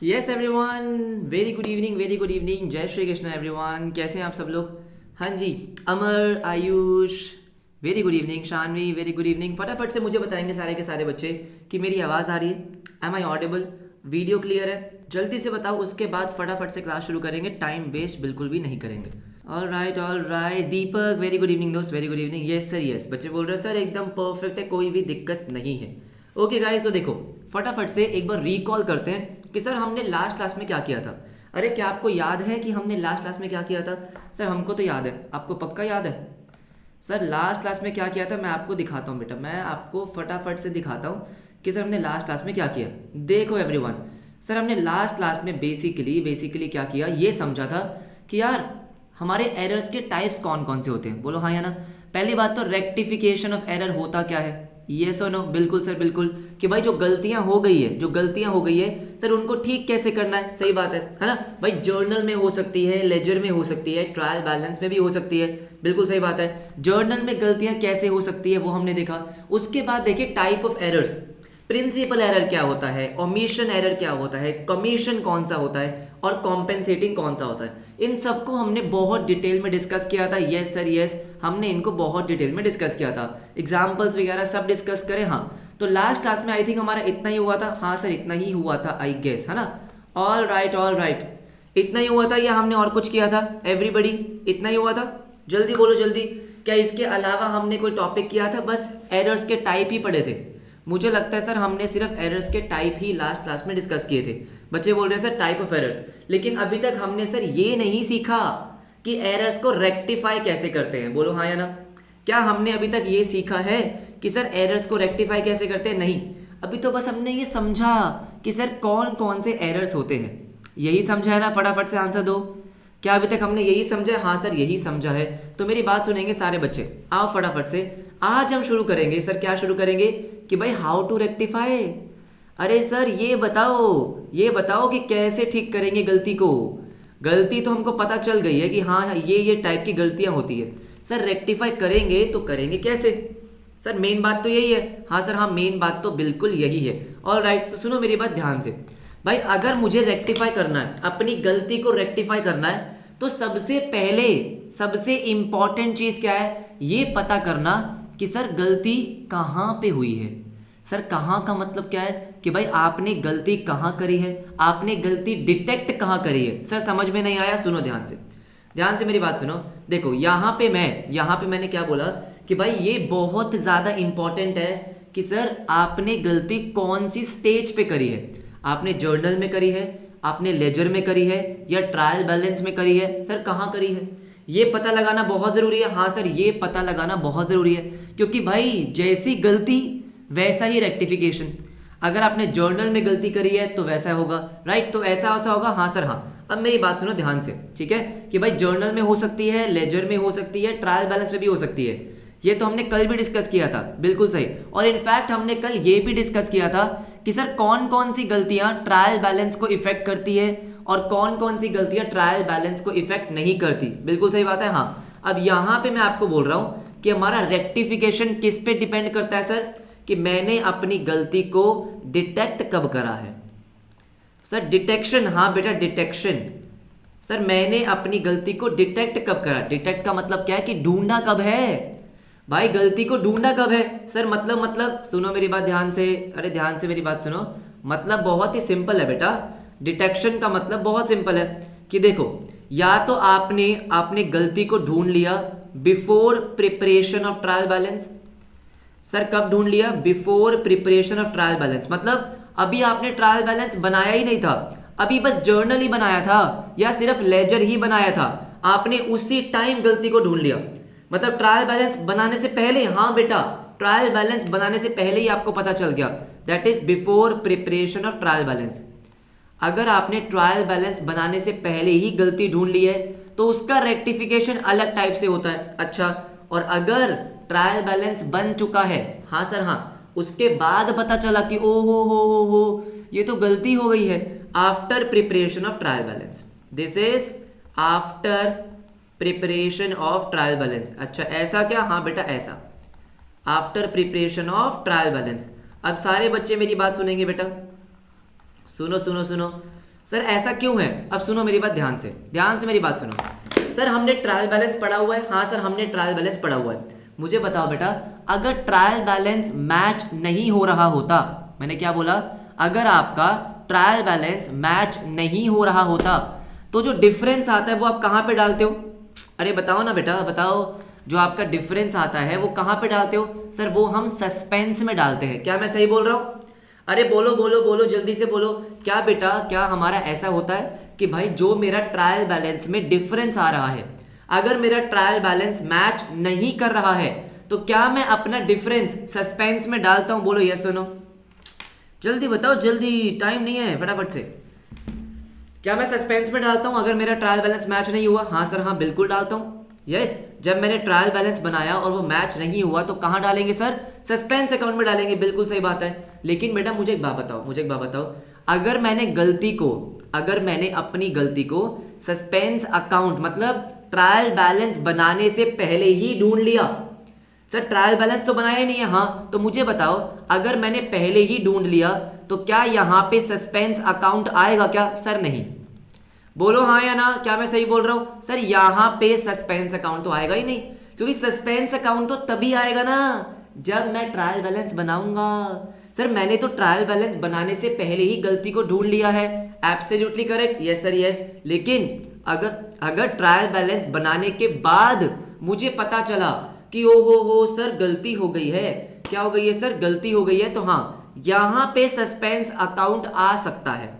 Yes everyone, very good evening, जय Shri Krishna everyone. कैसे हैं आप सब लोग? हाँ जी, Amar, Ayush, very good evening, Shanvi, very good evening. फटाफट से मुझे बताएंगे सारे के सारे बच्चे कि मेरी आवाज़ आ रही है, am I audible, video clear है? जल्दी से बताओ, उसके बाद फटाफट से क्लास शुरू करेंगे, टाइम वेस्ट बिल्कुल भी नहीं करेंगे। All right. Deepak, very good evening दोस्त, very good evening. Yes sir, yes, बच्चे बोल रहे हैं सर एकदम परफेक्ट है, कोई भी दिक्कत नहीं है। ओके गाइस, तो देखो फटाफट से एक बार रिकॉल करते हैं कि सर हमने लास्ट क्लास में क्या किया था। अरे क्या आपको याद है कि हमने लास्ट क्लास में क्या किया था? सर हमको तो याद है, आपको पक्का याद है? सर लास्ट क्लास में क्या किया था मैं आपको दिखाता हूँ बेटा, मैं आपको फटाफट से दिखाता हूँ कि सर हमने लास्ट क्लास में क्या किया। देखो एवरीवन, सर हमने लास्ट क्लास में बेसिकली क्या किया, ये समझा था कि यार हमारे एरर्स के टाइप्स कौन कौन से होते हैं। बोलो हाँ या ना। पहली बात तो रेक्टिफिकेशन ऑफ एरर होता क्या है, येस और नो? बिल्कुल सर बिल्कुल, कि भाई जो गलतियां हो गई है सर उनको ठीक कैसे करना है। सही बात है ना भाई? जर्नल में हो सकती है, लेजर में हो सकती है, ट्रायल बैलेंस में भी हो सकती है। बिल्कुल सही बात है। जर्नल में गलतियां कैसे हो सकती है वो हमने देखा। उसके बाद देखिए type of errors, principle error क्या होता है, ओमिशन एरर क्या होता है, कमीशन कौन सा होता है और कॉम्पेंसेटिंग कौन सा होता है। इन सबको हमने बहुत डिटेल में डिस्कस किया था। यस सर यस, हमने इनको बहुत डिटेल में डिस्कस किया था, एग्जाम्पल्स वगैरह सब डिस्कस करें। हाँ, तो लास्ट क्लास में आई थिंक हमारा इतना ही हुआ था। हाँ सर इतना ही हुआ था आई गेस, है ना? ऑल राइट, इतना ही हुआ था या हमने और कुछ किया था? एवरीबडी इतना ही हुआ था? जल्दी बोलो जल्दी, क्या इसके अलावा हमने कोई टॉपिक किया था? बस एरर्स के टाइप ही पढ़े थे। मुझे लगता है सर हमने सिर्फ एरर्स के टाइप ही लास्ट क्लास में डिस्कस किए थे। बच्चे बोल रहे हैं सर टाइप ऑफ एरर्स, लेकिन अभी तक हमने सर ये नहीं सीखा कि एरर्स को रेक्टिफाई कैसे करते हैं। बोलो हाँ या ना। क्या हमने अभी तक ये सीखा है कि सर एरर्स को रेक्टिफाई कैसे करते हैं? नहीं, अभी तो बस हमने ये समझा कि सर कौन कौन से एरर्स होते हैं। यही समझा है ना? फटाफट से आंसर दो। क्या अभी तक हमने यही समझा है? हाँ सर यही समझा है। तो मेरी बात सुनेंगे सारे बच्चे, आओ फटाफट से। आज हम शुरू करेंगे सर, क्या शुरू करेंगे कि भाई हाउ टू रेक्टिफाई। अरे सर ये बताओ कि कैसे ठीक करेंगे गलती को। गलती तो हमको पता चल गई है कि हाँ ये टाइप की गलतियां होती है। सर रेक्टिफाई करेंगे तो करेंगे कैसे? सर मेन बात तो यही है। हाँ सर, हाँ मेन बात तो बिल्कुल यही है। ऑल राइट, तो सुनो मेरी बात ध्यान से भाई। अगर मुझे रेक्टिफाई करना है, अपनी गलती को रेक्टिफाई करना है, तो सबसे पहले सबसे इंपॉर्टेंट चीज क्या है, ये पता करना कि सर गलती कहाँ पे हुई है। सर कहाँ का मतलब क्या है कि भाई आपने गलती कहाँ करी है, आपने गलती डिटेक्ट कहाँ करी है। सर समझ में नहीं आया? सुनो ध्यान से मेरी बात सुनो। देखो यहाँ पे मैंने क्या बोला कि भाई ये बहुत ज़्यादा इंपॉर्टेंट है कि सर आपने गलती कौन सी स्टेज पे करी है। आपने जर्नल में करी है, आपने लेजर में करी है, या ट्रायल बैलेंस में करी है। सर कहाँ करी है ये पता लगाना बहुत ज़रूरी है। हाँ सर ये पता लगाना बहुत ज़रूरी है, क्योंकि भाई जैसी गलती वैसा ही रेक्टिफिकेशन। अगर आपने जर्नल में गलती करी है तो वैसा होगा, राइट? तो ऐसा होगा। हाँ सर हाँ। अब मेरी बात सुनो ध्यान से, ठीक है? कि भाई जर्नल में हो सकती है, लेजर में हो सकती है, ट्रायल बैलेंस में भी हो सकती है। ये तो हमने कल भी डिस्कस किया था, बिल्कुल सही। और इनफैक्ट हमने कल ये भी डिस्कस किया था कि सर कौन कौन सी गलतियां ट्रायल बैलेंस को इफेक्ट करती है और कौन कौन सी गलतियां ट्रायल बैलेंस को इफेक्ट नहीं करती। बिल्कुल सही बात है। हाँ, अब यहां पे मैं आपको बोल रहा हूं कि हमारा रेक्टिफिकेशन किस पे डिपेंड करता है सर, कि मैंने अपनी गलती को डिटेक्ट कब करा है। सर डिटेक्शन, हाँ बेटा डिटेक्शन। सर मैंने अपनी गलती को डिटेक्ट कब करा। डिटेक्ट का मतलब क्या है कि ढूंढना कब है। भाई गलती को ढूंढना कब है सर? मतलब सुनो मेरी बात ध्यान से, अरे ध्यान से मेरी बात सुनो। मतलब बहुत ही सिंपल है बेटा। डिटेक्शन का मतलब बहुत सिंपल है कि देखो, या तो आपने गलती को ढूंढ लिया before preparation of trial balance. Sir कब ढूंढ लिया? Before preparation of trial balance. मतलब अभी आपने ट्रायल बैलेंस बनाया ही नहीं था, अभी बस जर्नल ही बनाया था या सिर्फ लेजर ही बनाया था, आपने उसी टाइम गलती को ढूंढ लिया। मतलब ट्रायल बैलेंस बनाने से पहले, हाँ बेटा ट्रायल बैलेंस बनाने से पहले ही आपको पता चल गया, that is before preparation of trial balance. अगर आपने ट्रायल बैलेंस बनाने से पहले ही गलती ढूंढ ली है तो उसका रेक्टिफिकेशन अलग टाइप से होता है। अच्छा, और अगर ट्रायल बैलेंस बन चुका है, हाँ सर हाँ, उसके बाद पता चला कि ओ हो ये तो गलती हो गई है, after preparation of trial balance. This is after preparation of trial balance. अच्छा ऐसा क्या? हाँ बेटा ऐसा, after preparation of trial balance. अब सारे बच्चे मेरी बात सुनेंगे बेटा, सुनो सुनो सुनो। सर ऐसा क्यों है? अब सुनो मेरी बात ध्यान से मेरी बात सुनो। सर हमने ट्रायल बैलेंस पढ़ा हुआ है, हाँ सर हमने ट्रायल बैलेंस पढ़ा हुआ है। मुझे बताओ बेटा, अगर ट्रायल बैलेंस मैच नहीं हो रहा होता, मैंने क्या बोला, अगर आपका ट्रायल बैलेंस मैच नहीं हो रहा होता तो जो डिफरेंस आता है वो आप कहाँ पे डालते हो? अरे बताओ ना बेटा, बताओ। जो आपका डिफरेंस आता है वो कहाँ पे डालते हो? सर वो हम सस्पेंस में डालते हैं। क्या मैं सही बोल रहा हूँ? अरे बोलो बोलो बोलो, जल्दी से बोलो। क्या बेटा, क्या हमारा ऐसा होता है कि भाई जो मेरा ट्रायल बैलेंस में डिफरेंस आ रहा है, अगर मेरा ट्रायल बैलेंस मैच नहीं कर रहा है तो क्या मैं अपना डिफरेंस सस्पेंस में डालता हूं? बोलो यस सुनो, जल्दी बताओ, जल्दी, टाइम नहीं है, फटाफट से। क्या मैं सस्पेंस में डालता हूं अगर मेरा ट्रायल बैलेंस मैच नहीं हुआ? हाँ सर हाँ, बिल्कुल डालता हूं। यस, जब मैंने ट्रायल बैलेंस बनाया और वो मैच नहीं हुआ तो कहां डालेंगे सर? सस्पेंस अकाउंट में डालेंगे। बिल्कुल सही बात है। लेकिन बेटा मुझे एक बात बताओ, अगर मैंने अपनी गलती को सस्पेंस अकाउंट मतलब ट्रायल बैलेंस बनाने से पहले ही ढूंढ लिया, सर ट्रायल बैलेंस तो बनाया ही नहीं है, हाँ, तो मुझे बताओ, अगर मैंने पहले ही ढूंढ लिया तो क्या यहां पे सस्पेंस अकाउंट आएगा क्या? सर नहीं। बोलो हाँ या ना, क्या मैं सही बोल रहा हूं? सर यहां पे सस्पेंस अकाउंट तो आएगा ही नहीं, क्योंकि सस्पेंस अकाउंट तो तभी आएगा ना जब मैं ट्रायल बैलेंस बनाऊंगा। सर मैंने तो ट्रायल बैलेंस बनाने से पहले ही गलती को ढूंढ लिया है। Absolutely correct, yes sir yes. लेकिन अगर ट्रायल बैलेंस बनाने के बाद मुझे पता चला कि ओ हो सर गलती हो गई है, क्या हो गई है सर? गलती हो गई है, तो हाँ यहां पे सस्पेंस अकाउंट आ सकता है।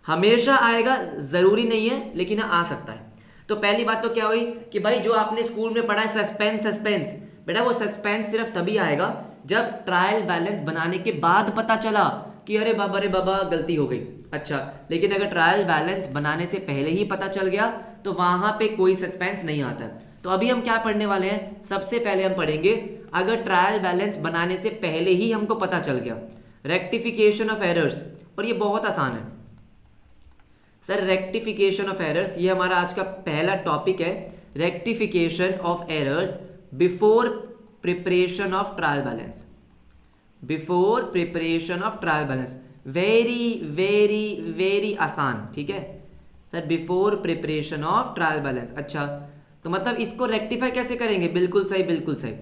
हमेशा आएगा जरूरी नहीं है, लेकिन आ सकता है। तो पहली बात तो क्या हुई कि भाई जो आपने स्कूल में पढ़ा है सस्पेंस, बेटा वो सस्पेंस सिर्फ तभी आएगा जब ट्रायल बैलेंस बनाने के बाद पता चला कि अरे बाबा गलती हो गई। अच्छा, लेकिन अगर ट्रायल बैलेंस बनाने से पहले ही पता चल गया तो वहां पे कोई सस्पेंस नहीं आता है। तो अभी हम क्या पढ़ने वाले हैं? सबसे पहले हम पढ़ेंगे, अगर ट्रायल बैलेंस बनाने से पहले ही हमको पता चल गया, रेक्टिफिकेशन ऑफ एरर्स। और ये बहुत आसान है सर, रेक्टिफिकेशन ऑफ एरर्स, ये हमारा आज का पहला टॉपिक है, rectification of errors before preparation of trial balance. Before preparation of trial balance, very very very आसान, ठीक है sir, before preparation of trial balance. अच्छा, तो मतलब इसको रेक्टिफाई कैसे करेंगे? बिल्कुल सही, बिल्कुल सही।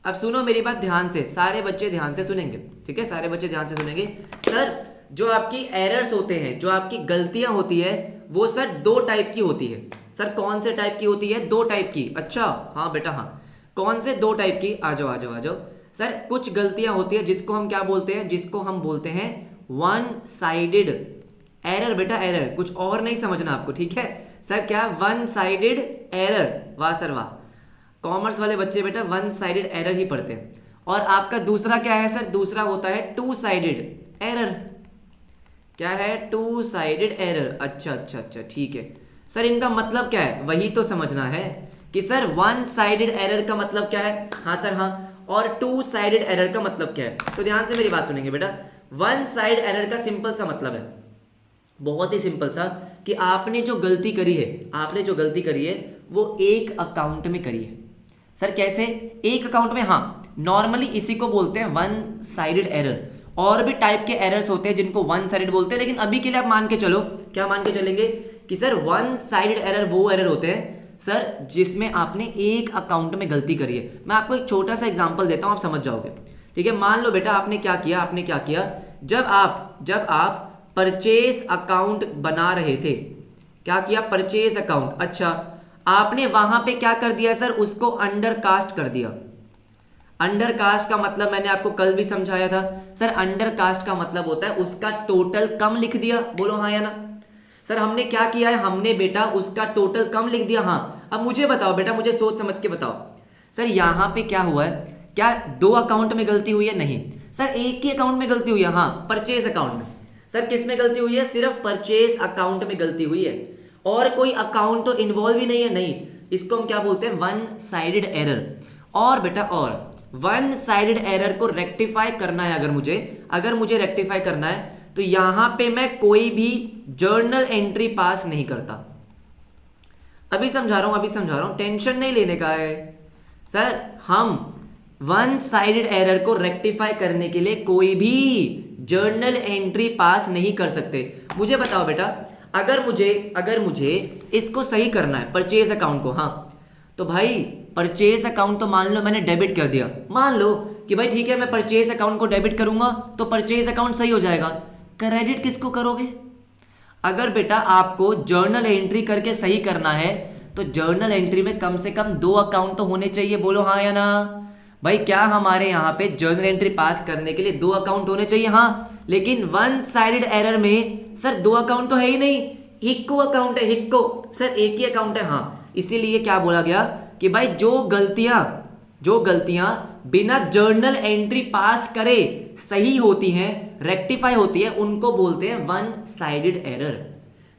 अब सुनो मेरी बात ध्यान से, सारे बच्चे ध्यान से सुनेंगे, ठीक है, सारे बच्चे ध्यान से सुनेंगे। सर जो आपकी एरर्स होते हैं, जो आपकी गलतियां होती है, वो सर दो टाइप की होती है। सर कौन से टाइप की होती है? दो टाइप की। अच्छा हाँ बेटा हाँ, कौन से दो टाइप की? आ जाओ। सर कुछ गलतियां होती है जिसको हम क्या बोलते हैं? जिसको हम बोलते हैं वन साइडेड एरर। बेटा एरर, कुछ और नहीं समझना आपको, ठीक है सर? क्या? One sided error. वाह सर वाह, कॉमर्स वाले बच्चे बेटा वन साइडेड एरर ही पढ़ते हैं। और आपका दूसरा क्या है सर? दूसरा होता है टू साइडेड एरर। क्या है? Two sided error. अच्छा, ठीक है सर, इनका मतलब क्या है वही तो समझना है कि सर वन साइडेड एरर का मतलब क्या है? हाँ सर हाँ, और टू साइडेड एरर का मतलब क्या है? तो ध्यान से मेरी बात सुनेंगे बेटा। वन साइड एरर का सिंपल सा मतलब है, बहुत ही सिंपल सा, कि आपने जो गलती करी है वो एक अकाउंट में करी है। सर कैसे? एक अकाउंट में, हाँ, नॉर्मली इसी को बोलते हैं वन साइडेड एरर। और भी टाइप के एरर्स होते हैं जिनको वन साइडेड बोलते हैं, लेकिन अभी के लिए आप मान के चलो, क्या मान के चलेंगे कि सर वन साइडेड एरर वो एरर होते हैं सर जिसमें आपने एक अकाउंट में गलती करी है। मैं आपको एक छोटा सा एग्जांपल देता हूं, आप समझ जाओगे, ठीक है? मान लो बेटा आपने क्या किया, जब आप परचेज अकाउंट बना रहे थे, क्या किया? Purchase account. अच्छा, आपने वहां पे क्या कर दिया सर? उसको अंडर कास्ट कर दिया। अंडर कास्ट का मतलब मैंने आपको कल भी समझाया था सर, अंडर कास्ट का मतलब होता है उसका टोटल कम लिख दिया। बोलो हाँ या ना? सर हमने क्या किया है? हमने बेटा उसका टोटल कम लिख दिया। हाँ, अब मुझे बताओ बेटा, मुझे सोच समझ के बताओ सर, यहां पे क्या हुआ है? क्या दो अकाउंट में गलती हुई है? नहीं सर, एक ही अकाउंट में गलती हुई है। हाँ, परचेज अकाउंट में। सर किस में गलती हुई है? सिर्फ परचेज अकाउंट में गलती हुई है, और कोई अकाउंट तो इन्वॉल्व ही नहीं है। नहीं, इसको हम क्या बोलते हैं? One sided error. और बेटा और वन साइडेड एरर को रेक्टिफाई करना है, अगर मुझे रेक्टिफाई करना है तो यहां पे मैं कोई भी जर्नल एंट्री पास नहीं करता। अभी समझा रहा हूं, टेंशन नहीं लेने का है सर। हम वन साइडेड एरर को रेक्टिफाई करने के लिए कोई भी जर्नल एंट्री पास नहीं कर सकते। मुझे बताओ बेटा, अगर मुझे इसको सही करना है, परचेज अकाउंट को, हाँ, तो भाई परचेज अकाउंट तो मान लो मैंने डेबिट कर दिया, मान लो कि भाई ठीक है मैं परचेज अकाउंट को डेबिट करूंगा तो परचेज अकाउंट सही हो जाएगा। क्रेडिट किसको करोगे? अगर बेटा आपको जर्नल एंट्री करके सही करना है तो जर्नल एंट्री में कम से कम 2 अकाउंट तो होने चाहिए, बोलो हाँ या ना। भाई क्या हमारे यहाँ पे जर्नल एंट्री पास करने के लिए 2 अकाउंट होने चाहिए? हाँ, लेकिन वन साइडेड एरर में सर 2 अकाउंट तो है ही नहीं, हिक्को अकाउंट है, हिक्को सर एक ही अकाउंट है। हाँ, इसीलिए क्या बोला गया कि भाई जो गलतियां बिना जर्नल एंट्री पास करे सही होती हैं, रेक्टिफाई होती है, उनको बोलते हैं वन साइडेड एरर।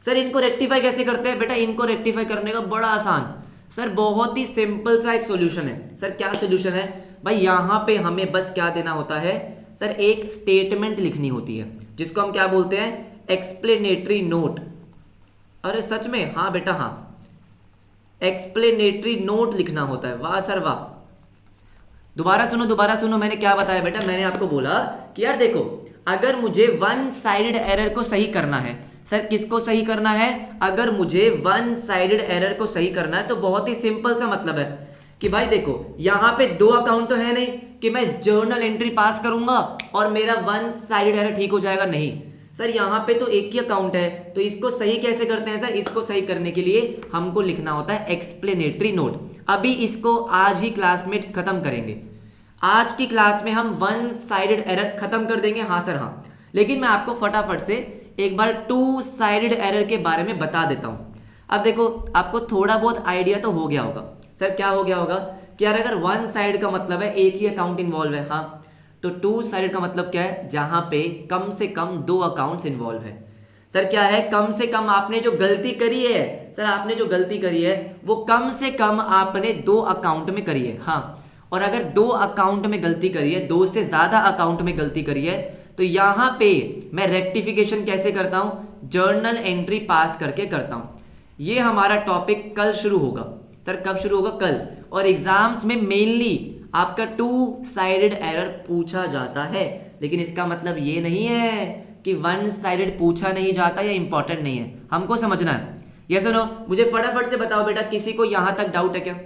सर इनको रेक्टिफाई कैसे करते हैं? बेटा इनको रेक्टिफाई करने का बड़ा आसान, सर बहुत ही सिंपल सा एक सॉल्यूशन है। सर क्या सॉल्यूशन है? भाई यहां पे हमें बस क्या देना होता है सर, एक स्टेटमेंट लिखनी होती है जिसको हम क्या बोलते हैं? Explanatory note. अरे सच में? हाँ बेटा हाँ, एक्सप्लेनेटरी नोट लिखना होता है। वाह सर वाह। दोबारा सुनो मैंने क्या बताया बेटा? मैंने आपको बोला कि यार देखो, अगर मुझे वन साइडेड एरर को सही करना है, सर किसको सही करना है? अगर मुझे वन साइडेड एरर को सही करना है तो बहुत ही सिंपल सा मतलब है कि भाई देखो यहां पे 2 अकाउंट तो है नहीं कि मैं जर्नल एंट्री पास करूंगा और मेरा वन साइडेड एरर ठीक हो जाएगा, नहीं सर, यहां पे तो एक ही अकाउंट है। तो इसको सही कैसे करते हैं सर? इसको सही करने के लिए हमको लिखना होता है एक्सप्लेनेटरी नोट। अभी इसको आज ही क्लास में खत्म करेंगे, आज की क्लास में हम वन साइडेड एरर खत्म कर देंगे। हाँ सर हाँ, लेकिन मैं आपको फटाफट से एक बार 2 साइडेड एरर के बारे में बता देता हूं। अब देखो आपको थोड़ा बहुत आइडिया तो हो गया होगा। सर क्या हो गया होगा कि यार अगर वन साइड का मतलब है एक ही अकाउंट इन्वॉल्व है, हाँ, तो 2 साइडेड का मतलब क्या है? जहां पे कम से कम 2 अकाउंट्स इन्वॉल्व है। सर क्या है? कम से कम आपने जो गलती करी है, सर आपने जो गलती करी है वो कम से कम आपने 2 अकाउंट में करी है। हाँ, और अगर 2 अकाउंट में गलती करी है, 2 से ज्यादा अकाउंट में गलती करी है, तो यहां पे मैं रेक्टिफिकेशन कैसे करता हूं? जर्नल एंट्री पास करके करता हूं। ये हमारा टॉपिक कल शुरू होगा। सर कब शुरू होगा? कल। और एग्जाम्स में मेनली आपका 2 साइडेड एरर पूछा जाता है, लेकिन इसका मतलब ये नहीं है कि वन साइडेड पूछा नहीं जाता या इंपॉर्टेंट नहीं है, हमको समझना है। यस और नो? मुझे फटाफट से बताओ बेटा, किसी को यहां तक डाउट है क्या?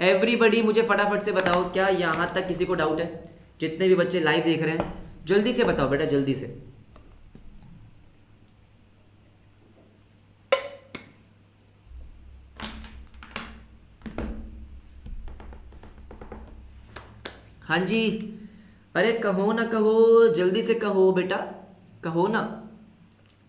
एवरीबडी मुझे फटाफट से बताओ, क्या यहां तक किसी को डाउट है? जितने भी बच्चे लाइव देख रहे हैं जल्दी से बताओ बेटा, जल्दी से। हाँ जी, अरे कहो ना कहो, जल्दी से कहो बेटा, कहो ना।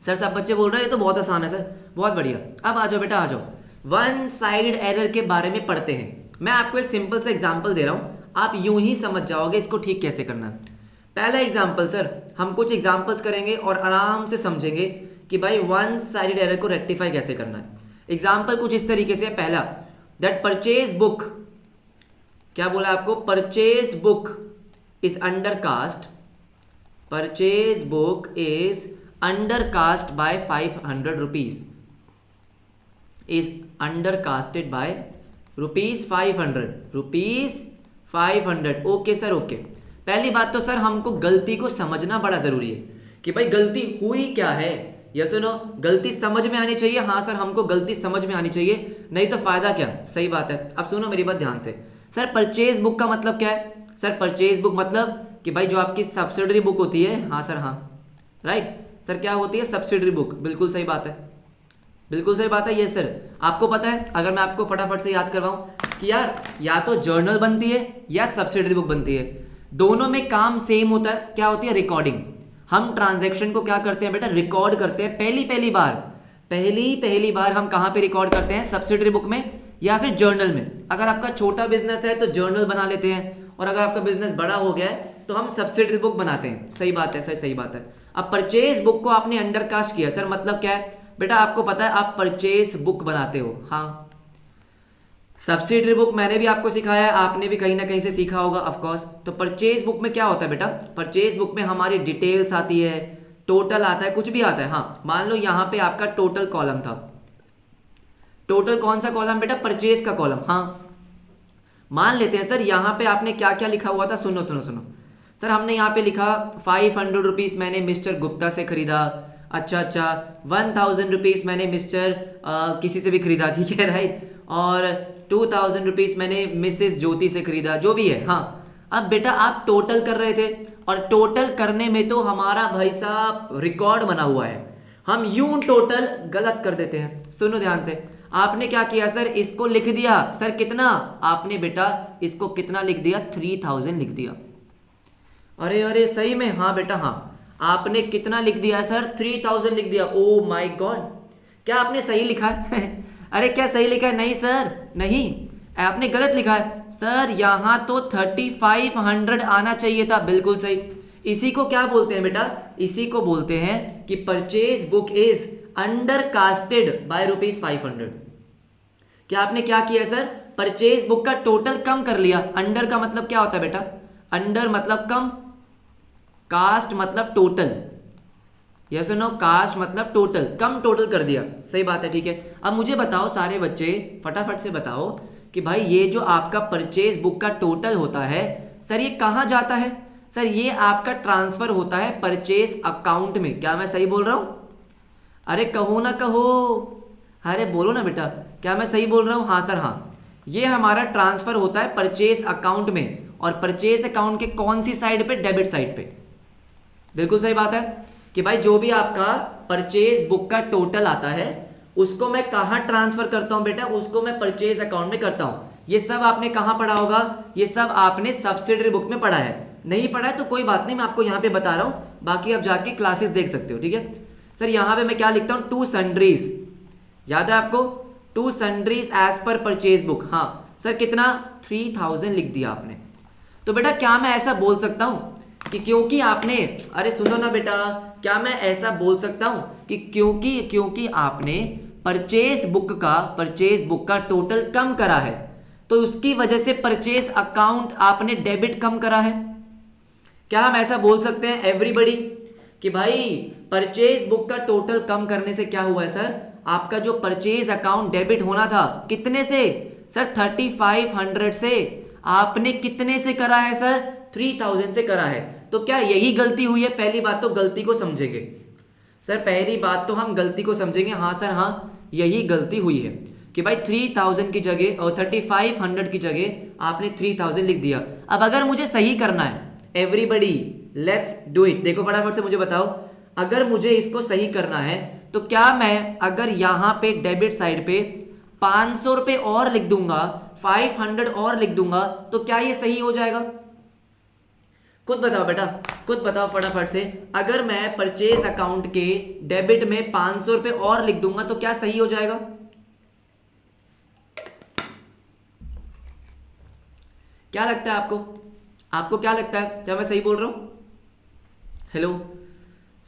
सर सब बच्चे बोल रहे हैं ये तो बहुत आसान है सर, बहुत बढ़िया। अब आ जाओ बेटा, आ जाओ, वन साइडेड एरर के बारे में पढ़ते हैं। मैं आपको एक सिंपल सा एग्जांपल दे रहा हूं, आप यूं ही समझ जाओगे इसको ठीक कैसे करना है। पहला एग्जांपल, सर हम कुछ एग्जांपल्स करेंगे और आराम से समझेंगे कि भाई वन साइडेड एरर को रेक्टिफाई कैसे करना है। एग्जांपल कुछ इस तरीके से है। पहला, दैट परचेज बुक, क्या बोला आपको? Purchase book is undercast, purchase book is undercast by 500 rupees, is undercasted by rupees 500। Okay sir, okay. पहली बात तो सर हमको गलती को समझना बड़ा जरूरी है कि भाई गलती हुई क्या है। Yes no? गलती समझ में आनी चाहिए। हाँ सर, हमको गलती समझ में आनी चाहिए, नहीं तो फायदा क्या? सही बात है। अब सुनो मेरी बात ध्यान से। सर परचेज बुक का मतलब क्या है? सर परचेज बुक मतलब कि भाई जो आपकी सब्सिडरी बुक होती है। हाँ सर हाँ, राइट सर, क्या होती है? Subsidiary book. बिल्कुल सही बात है, बिल्कुल सही बात है। ये सर आपको पता है, अगर मैं आपको फटाफट से याद करवाऊं कि यार या तो जर्नल बनती है या सब्सिडरी बुक बनती है, दोनों में काम सेम होता है। क्या होती है? रिकॉर्डिंग। हम ट्रांजैक्शन को क्या करते हैं बेटा? रिकॉर्ड करते हैं। पहली बार हम कहां पे रिकॉर्ड करते हैं? सब्सिडरी बुक में या फिर जर्नल में। अगर आपका छोटा बिजनेस है तो जर्नल बना लेते हैं, और अगर आपका बिजनेस बड़ा हो गया है तो हम सब्सिडरी बुक बनाते हैं। सही बात है सर, सही बात है। अब परचेज बुक को आपने अंडरकास्ट किया, सर मतलब क्या है बेटा? आपको पता है आप परचेज बुक बनाते हो। हाँ, सब्सिडरी बुक मैंने भी आपको सिखाया है, आपने भी कहीं ना कहीं से सीखा होगा ऑफ कोर्स। तो परचेज बुक में क्या होता है बेटा? परचेज बुक में हमारी डिटेल्स आती है, टोटल आता है, कुछ भी आता है। हाँ, मान लो यहाँ पे आपका टोटल कॉलम था। टोटल कौन सा कॉलम बेटा? परचेज का कॉलम। हाँ, मान लेते हैं सर यहाँ पे आपने क्या क्या लिखा हुआ था। सुनो सर, हमने यहाँ पे लिखा 500 रुपीज मैंने मिस्टर गुप्ता से खरीदा, अच्छा अच्छा, 1000 रुपीज़ मैंने मिस्टर किसी से भी खरीदा, ठीक है राइट, और 2000 रुपीज़ मैंने मिसेस ज्योति से खरीदा, जो भी है। हाँ, अब बेटा आप टोटल कर रहे थे, और टोटल करने में तो हमारा भाई साहब रिकॉर्ड बना हुआ है, हम यूं टोटल गलत कर देते हैं। सुनो ध्यान से, आपने क्या किया सर, इसको लिख दिया सर कितना, आपने बेटा इसको कितना लिख दिया, 3000 लिख दिया। अरे अरे सही में, हाँ बेटा हाँ, आपने कितना लिख दिया सर, 3000 लिख दिया। ओ माय गॉड, क्या आपने सही लिखा है? अरे क्या सही लिखा है? नहीं सर नहीं, आपने गलत लिखा है सर, यहाँ तो 3500 आना चाहिए था। बिल्कुल सही। इसी को क्या बोलते हैं बेटा, इसी को बोलते हैं कि purchase book is under casted by ₹500। क्या आपने क्या किया सर, परचेज बुक का टोटल कम कर लिया। अंडर का मतलब क्या होता है बेटा, अंडर मतलब कम, कास्ट मतलब टोटल, यस और नो, कास्ट मतलब टोटल, कम टोटल कर दिया। सही बात है, ठीक है। अब मुझे बताओ सारे बच्चे, फटाफट से बताओ कि भाई ये जो आपका परचेज बुक का टोटल होता है सर, ये कहाँ जाता है? सर ये आपका ट्रांसफर होता है परचेज अकाउंट में। क्या मैं सही बोल रहा हूँ? अरे कहो ना कहो, अरे बोलो ना बेटा, क्या मैं सही बोल रहा हूँ? हाँ सर हाँ, ये हमारा ट्रांसफर होता है परचेज अकाउंट में, और परचेज अकाउंट के कौन सी साइड पे? डेबिट साइड पे। बिल्कुल सही बात है कि भाई जो भी आपका परचेज बुक का टोटल आता है उसको मैं कहाँ ट्रांसफर करता हूँ बेटा, उसको मैं परचेज अकाउंट में करता हूँ। ये सब आपने कहाँ पढ़ा होगा? ये सब आपने सब्सिडरी बुक में पढ़ा है। नहीं पढ़ा है तो कोई बात नहीं, मैं आपको यहाँ पे बता रहा हूँ, बाकी आप जाके क्लासेस देख सकते हो, ठीक है। सर यहाँ पे मैं क्या लिखता हूँ, टू सन्ड्रीज, याद है आपको, to sundries as per purchase book. हाँ सर कितना, 3000 लिख दिया आपने। तो बेटा क्या मैं ऐसा बोल सकता हूँ कि क्योंकि आपने, अरे सुनो ना बेटा, क्या मैं ऐसा बोल सकता हूं कि क्योंकि आपने परचेज बुक का टोटल कम करा है तो उसकी वजह से परचेज अकाउंट आपने डेबिट कम करा है? क्या हम ऐसा बोल सकते हैं एवरीबॉडी कि भाई परचेज बुक का टोटल कम करने से क्या हुआ है सर, आपका जो परचेज अकाउंट डेबिट होना था कितने से सर, 3500 से, आपने कितने से करा है सर, 3000 से करा है। तो क्या यही गलती हुई है? पहली बात तो गलती को समझेंगे सर, पहली बात तो हम गलती को समझेंगे। हाँ सर हाँ, यही गलती हुई है कि भाई 3000 की जगह और 3500 की जगह आपने 3000 लिख दिया। अब अगर मुझे सही करना है, एवरीबडी लेट्स डू इट, देखो फटाफट से मुझे बताओ, अगर मुझे इसको सही करना है तो क्या मैं अगर यहाँ पे डेबिट साइड पे 500 रुपये और लिख दूंगा, 500 और लिख दूंगा, तो क्या ये सही हो जाएगा? खुद बताओ बेटा, खुद बताओ फटाफट से, अगर मैं परचेज अकाउंट के डेबिट में 500 रुपये और लिख दूंगा तो क्या सही हो जाएगा? क्या लगता है आपको? आपको क्या लगता है, क्या मैं सही बोल रहा हूं? हेलो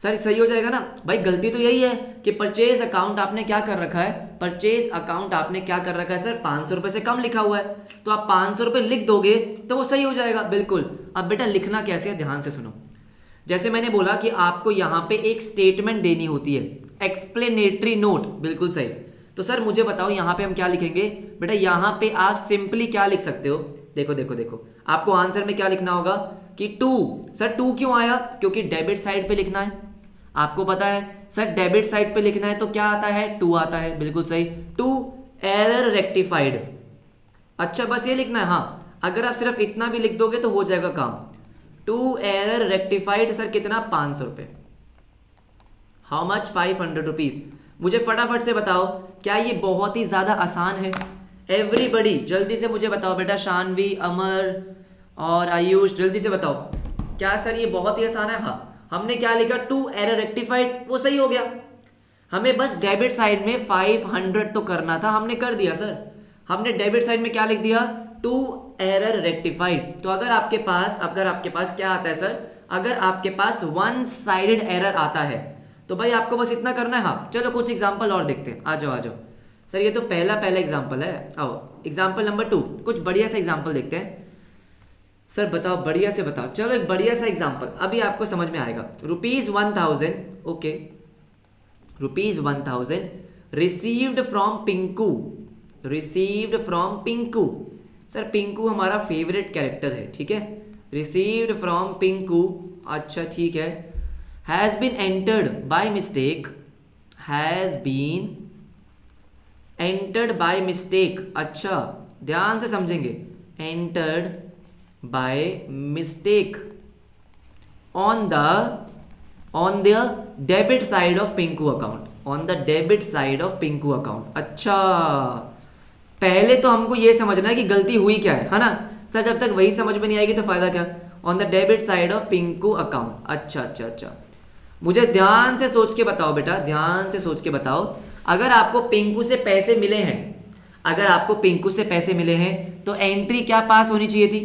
सर, सही हो जाएगा ना भाई? गलती तो यही है कि परचेज अकाउंट आपने क्या कर रखा है, परचेज अकाउंट आपने क्या कर रखा है सर, 500 रुपये से कम लिखा हुआ है, तो आप 500 रुपये लिख दोगे तो वो सही हो जाएगा। बिल्कुल। अब बेटा लिखना कैसे है, ध्यान से सुनो। जैसे मैंने बोला कि आपको यहाँ पे एक स्टेटमेंट देनी होती है, एक्सप्लेनेटरी नोट, बिल्कुल सही। तो सर मुझे बताओ यहाँ पे हम क्या लिखेंगे बेटा? यहाँ पे आप सिंपली क्या लिख सकते हो, देखो देखो देखो, आपको आंसर में क्या लिखना होगा कि 2। सर 2 क्यों आया? क्योंकि डेबिट साइड पे लिखना है। आपको पता है सर डेबिट साइड पे लिखना है तो क्या आता है, 2 आता है, बिल्कुल सही। 2 एरर रेक्टिफाइड। अच्छा बस ये लिखना है। हाँ, अगर आप सिर्फ इतना भी लिख दोगे तो हो जाएगा काम। 2 एरर रेक्टिफाइड सर कितना, 500 रुपये। How much, 500 rupees. मुझे फटाफट से बताओ, क्या ये बहुत ही ज्यादा आसान है? एवरीबडी जल्दी से मुझे बताओ बेटा, शानवी, अमर और आयुष, जल्दी से बताओ, क्या सर ये बहुत ही आसान है? हाँ, हमने क्या लिखा, 2 एरर रेक्टिफाइड, वो सही हो गया। हमें बस डेबिट साइड में 500 तो करना था, हमने कर दिया सर। हमने डेबिट साइड में क्या लिख दिया, 2 एरर रेक्टिफाइड। तो अगर आपके पास क्या आता है सर, अगर आपके पास 1 साइडेड एरर आता है तो भाई आपको बस इतना करना है। हाँ चलो कुछ एग्जांपल और देखते हैं, आ जाओ आ जाओ। सर ये तो पहला एग्जांपल है, आओ एग्जांपल नंबर 2, कुछ बढ़िया सा एग्जांपल देखते हैं। सर बताओ, बढ़िया से बताओ, चलो एक बढ़िया सा एग्जांपल, अभी आपको समझ में आएगा। ₹1000, okay, ₹1000 received from Pinku. Sir Pinku हमारा फेवरेट कैरेक्टर है, ठीक है। रिसीव्ड फ्रॉम पिंकू, अच्छा ठीक है। Has been entered by mistake, has been entered by mistake. अच्छा, ध्यान से समझेंगे, entered by mistake on the debit side of Pinku account, on the debit side of Pinku account. अच्छा, पहले तो हमको ये समझना है कि गलती हुई क्या है ना सर। जब तक वही समझ में नहीं आएगी तो फायदा क्या। On the debit side of Pinku account. अच्छा अच्छा अच्छा, मुझे ध्यान से सोच के बताओ बेटा, ध्यान से सोच के बताओ। अगर आपको पिंकू से पैसे मिले हैं, अगर आपको पिंकू से पैसे मिले हैं तो एंट्री क्या पास होनी चाहिए थी।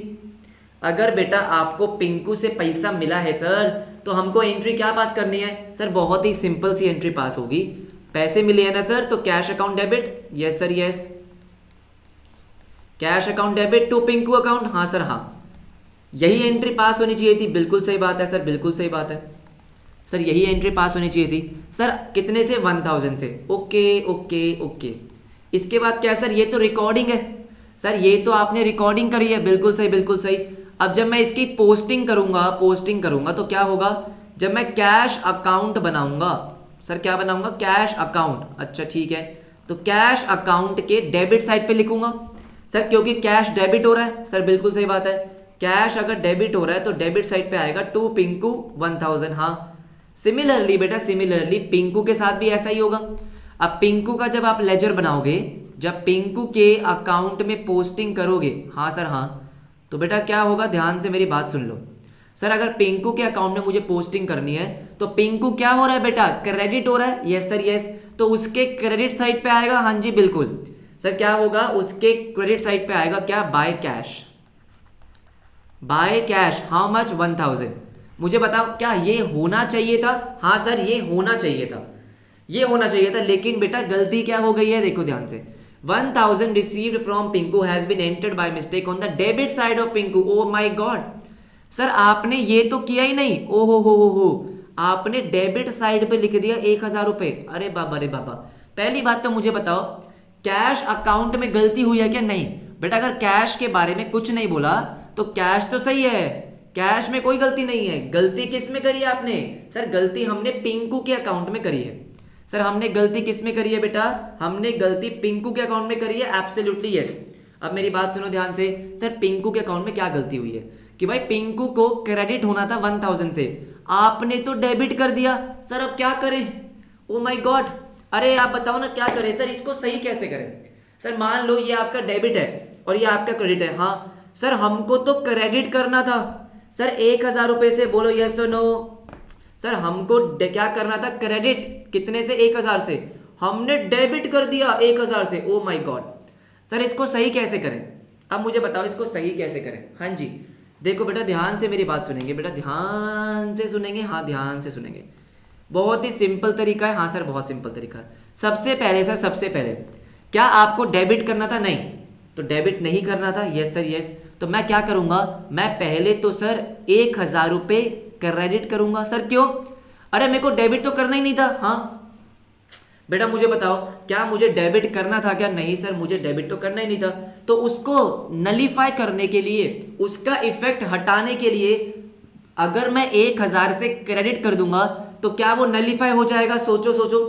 अगर बेटा आपको पिंकू से पैसा मिला है सर, तो हमको एंट्री क्या पास करनी है सर। बहुत ही सिंपल सी एंट्री पास होगी। पैसे मिले हैं ना सर, तो cash account debit, yes sir yes, cash account debit to Pinku account, हाँ सर हाँ, यही एंट्री पास होनी चाहिए थी। बिल्कुल सही बात है सर, बिल्कुल सही बात है सर, यही एंट्री पास होनी चाहिए थी सर। कितने से, 1000 से। ओके ओके ओके, इसके बाद क्या सर, ये तो रिकॉर्डिंग है सर, ये तो आपने रिकॉर्डिंग करी है। बिल्कुल सही बिल्कुल सही। अब जब मैं इसकी पोस्टिंग करूंगा तो क्या होगा, जब मैं कैश अकाउंट बनाऊंगा सर, क्या बनाऊंगा, कैश अकाउंट। अच्छा ठीक है, तो कैश अकाउंट के डेबिट साइड पे लिखूंगा सर, क्योंकि कैश डेबिट हो रहा है सर। बिल्कुल सही बात है, कैश अगर डेबिट हो रहा है तो डेबिट साइड पे आएगा टू पिंकू 1000। हाँ, सिमिलरली बेटा, सिमिलरली पिंकू के साथ भी ऐसा ही होगा। अब पिंकू का जब आप लेजर बनाओगे, जब पिंकू के अकाउंट में पोस्टिंग करोगे, हाँ सर हाँ, तो बेटा क्या होगा, ध्यान से मेरी बात सुन लो सर। अगर पिंकू के अकाउंट में मुझे पोस्टिंग करनी है तो पिंकू क्या हो रहा है बेटा, क्रेडिट हो रहा है, यस सर यस, तो उसके क्रेडिट साइड पे आएगा, हाँ जी बिल्कुल सर, क्या होगा, उसके क्रेडिट साइड पे आएगा क्या, by cash. By cash how much, 1000। मुझे बताओ क्या ये होना चाहिए था, हाँ सर ये होना चाहिए था, ये होना चाहिए था, लेकिन बेटा गलती क्या हो गई है, देखो ध्यान से। 1000 received from Pinku has been entered by mistake on the debit side of Pinku। Oh my God, sir आपने ये तो किया ही नहीं, ओ हो, आपने डेबिट साइड पे लिख दिया 1000 रुपए। अरे बाबा रे बाबा, पहली बात तो मुझे बताओ, कैश अकाउंट में गलती हुई है क्या, नहीं बेटा। अगर कैश के बारे में कुछ नहीं बोला तो कैश तो सही है, कैश में कोई गलती नहीं है। गलती किस में करी है आपने सर, गलती हमने पिंकू के अकाउंट में करी है सर। हमने गलती किस में करी है बेटा, हमने गलती पिंकू के अकाउंट में करी है, एब्सोल्युटली यस। अब मेरी बात सुनो ध्यान से सर, पिंकू के अकाउंट में क्या गलती हुई है कि भाई पिंकू को क्रेडिट होना था 1000 से, आपने तो डेबिट कर दिया सर। अब क्या करें, ओ माय गॉड, अरे आप बताओ ना क्या करें सर, इसको सही कैसे करें सर। मान लो ये आपका डेबिट है और ये आपका क्रेडिट है, हाँ सर हमको तो क्रेडिट करना था सर 1000 रुपए से, बोलो यस और नो सर। हमको क्या करना था, क्रेडिट कितने से, 1000 से, हमने डेबिट कर दिया 1000 से। ओ माय गॉड सर, इसको सही कैसे करें, अब मुझे बताओ इसको सही कैसे करें। हाँ जी देखो बेटा, ध्यान से मेरी बात सुनेंगे बेटा, ध्यान से सुनेंगे, हाँ ध्यान से सुनेंगे। बहुत ही सिंपल तरीका है, हाँ सर बहुत सिंपल तरीका है। सबसे पहले सर, सबसे पहले क्या आपको डेबिट करना था, नहीं तो डेबिट नहीं करना था, यस सर यस। तो मैं क्या करूंगा, मैं पहले तो सर 1000 रुपए क्रेडिट करूंगा सर। क्यों, अरे मेरे को डेबिट तो करना ही नहीं था। हाँ बेटा मुझे बताओ, क्या मुझे डेबिट करना था क्या, नहीं सर मुझे डेबिट तो करना ही नहीं था। तो उसको नलीफाई करने के लिए, उसका इफेक्ट हटाने के लिए, अगर मैं 1000 से क्रेडिट कर दूंगा तो क्या वो नलीफाई हो जाएगा, सोचो सोचो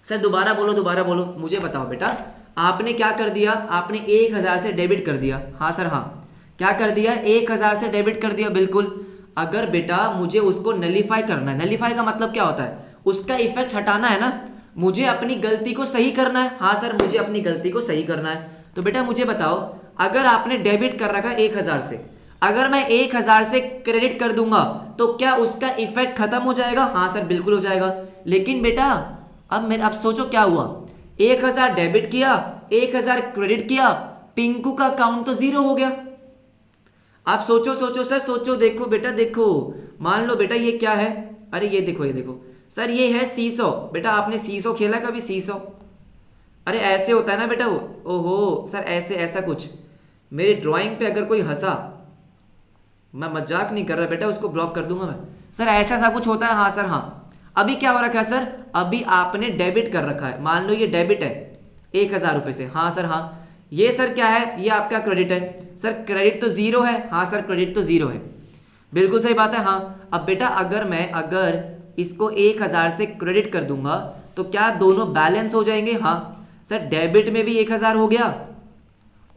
सर। दोबारा बोलो, मुझे बताओ बेटा, आपने क्या कर दिया, आपने 1000 से डेबिट कर दिया, हाँ सर हाँ, क्या कर दिया, 1000 से डेबिट कर दिया, बिल्कुल। अगर बेटा मुझे उसको नलीफाई करना है, नलीफाई का मतलब क्या होता है, उसका इफेक्ट हटाना है ना, मुझे अपनी गलती को सही करना है, हाँ सर मुझे अपनी गलती को सही करना है। तो बेटा मुझे बताओ, अगर आपने डेबिट कर रखा 1000 से, अगर मैं 1000 से क्रेडिट कर दूंगा तो क्या उसका इफेक्ट खत्म हो जाएगा, हाँ सर बिल्कुल हो जाएगा। लेकिन बेटा अब सोचो क्या हुआ, 1000 डेबिट किया, 1000 क्रेडिट किया, पिंकू का अकाउंट तो 0 हो गया। आप सोचो सर, सोचो, देखो बेटा देखो, मान लो बेटा ये क्या है, अरे ये देखो सर, ये है सीसो। बेटा आपने सीसो खेला कभी, सीसो, अरे ऐसे होता है ना बेटा, ओहो सर ऐसे, ऐसा कुछ। मेरी ड्राइंग पे अगर कोई हंसा, मैं मजाक नहीं कर रहा बेटा, उसको ब्लॉक कर दूंगा मैं सर, ऐसा कुछ होता है, हाँ सर हाँ। अभी क्या हो रखा है सर, अभी आपने डेबिट कर रखा है, मान लो ये डेबिट है 1000 रुपए से, हाँ सर हाँ। ये सर क्या है, ये आपका क्रेडिट है सर, क्रेडिट तो 0 है, हाँ सर क्रेडिट तो 0 है। बिल्कुल सही बात है। हाँ, अब बेटा अगर इसको 1000 से क्रेडिट कर दूंगा तो क्या दोनों बैलेंस हो जाएंगे? हाँ सर, डेबिट में भी 1000 हो गया